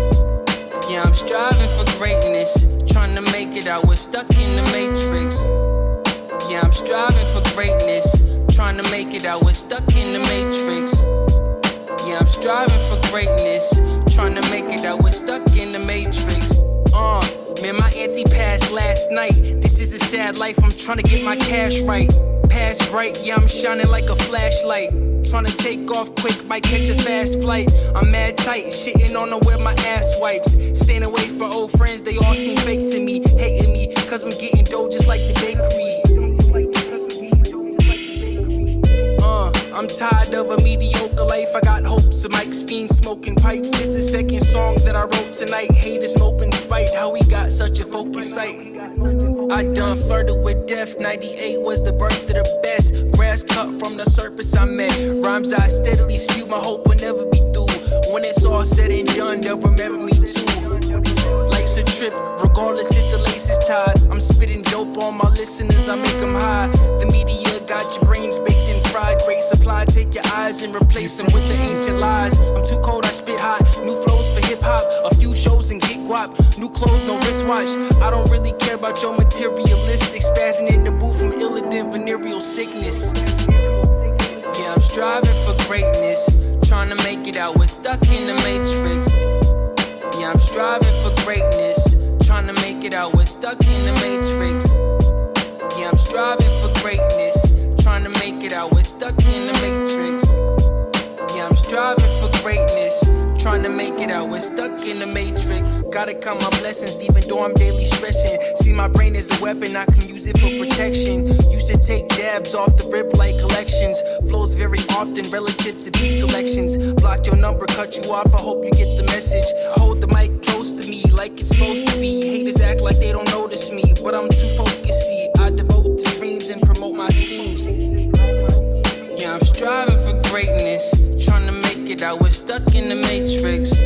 Yeah, I'm striving for greatness, trying to make it out. We're stuck in the matrix. Yeah, I'm striving for greatness, trying to make it out. We're stuck in the matrix. Yeah, I'm striving for greatness, trying to make it out. We're stuck in the matrix. Man, my auntie passed last night. This is a sad life, I'm trying to get my cash right. Past bright, yeah, I'm shining like a flashlight. Trying to take off quick, might catch a fast flight. I'm mad tight, shitting on her with my ass wipes. Staying away from old friends, they all seem fake to me. Hating me, cause I'm getting dough just like the bakery. I'm tired of a mediocre life. I got hopes of Mike's fiend smoking pipes. It's the second song that I wrote tonight. Haters open spite. How we got such a focus sight. I done flirted with death. 98 was the birth of the best. Grass cut from the surface I met. Rhymes I steadily spew. My hope will never be through. When it's all said and done, they'll remember me too. Life's a trip, regardless if the lace is tied. I'm spitting dope on my listeners, I make them high. The media got your brains baked in fried. Great supply, take your eyes and replace them with the ancient lies. I'm too cold, I spit hot. New flows for hip-hop, a few shows and get guap. New clothes, no wristwatch. I don't really care about your materialistic. Spazzing in the booth from iller than venereal sickness. Yeah, I'm striving for greatness, trying to make it out. We're stuck in the matrix. Yeah, I'm striving for greatness, trying to make it out. We're stuck in the matrix. Yeah, I'm striving for greatness, trying to make it out. We're stuck in the matrix. Yeah, I'm striving for greatness, trying to make it out. We're stuck in the matrix. Gotta count my blessings even though I'm daily stressing. See, my brain is a weapon, I can use it for protection. Used to take dabs off the rip like collections. Flows very often relative to beat selections. Block your number, cut you off, I hope you get the message. Hold the mic close to me like it's supposed to be. Haters act like they don't notice me, but I'm too focused, see. I devote to dreams and promote my schemes. Yeah, I'm striving for greatness, trying to make it out. We're stuck in the matrix.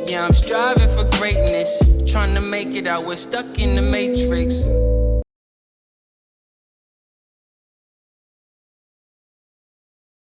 Yeah, I'm striving for greatness, trying to make it out. We're stuck in the matrix.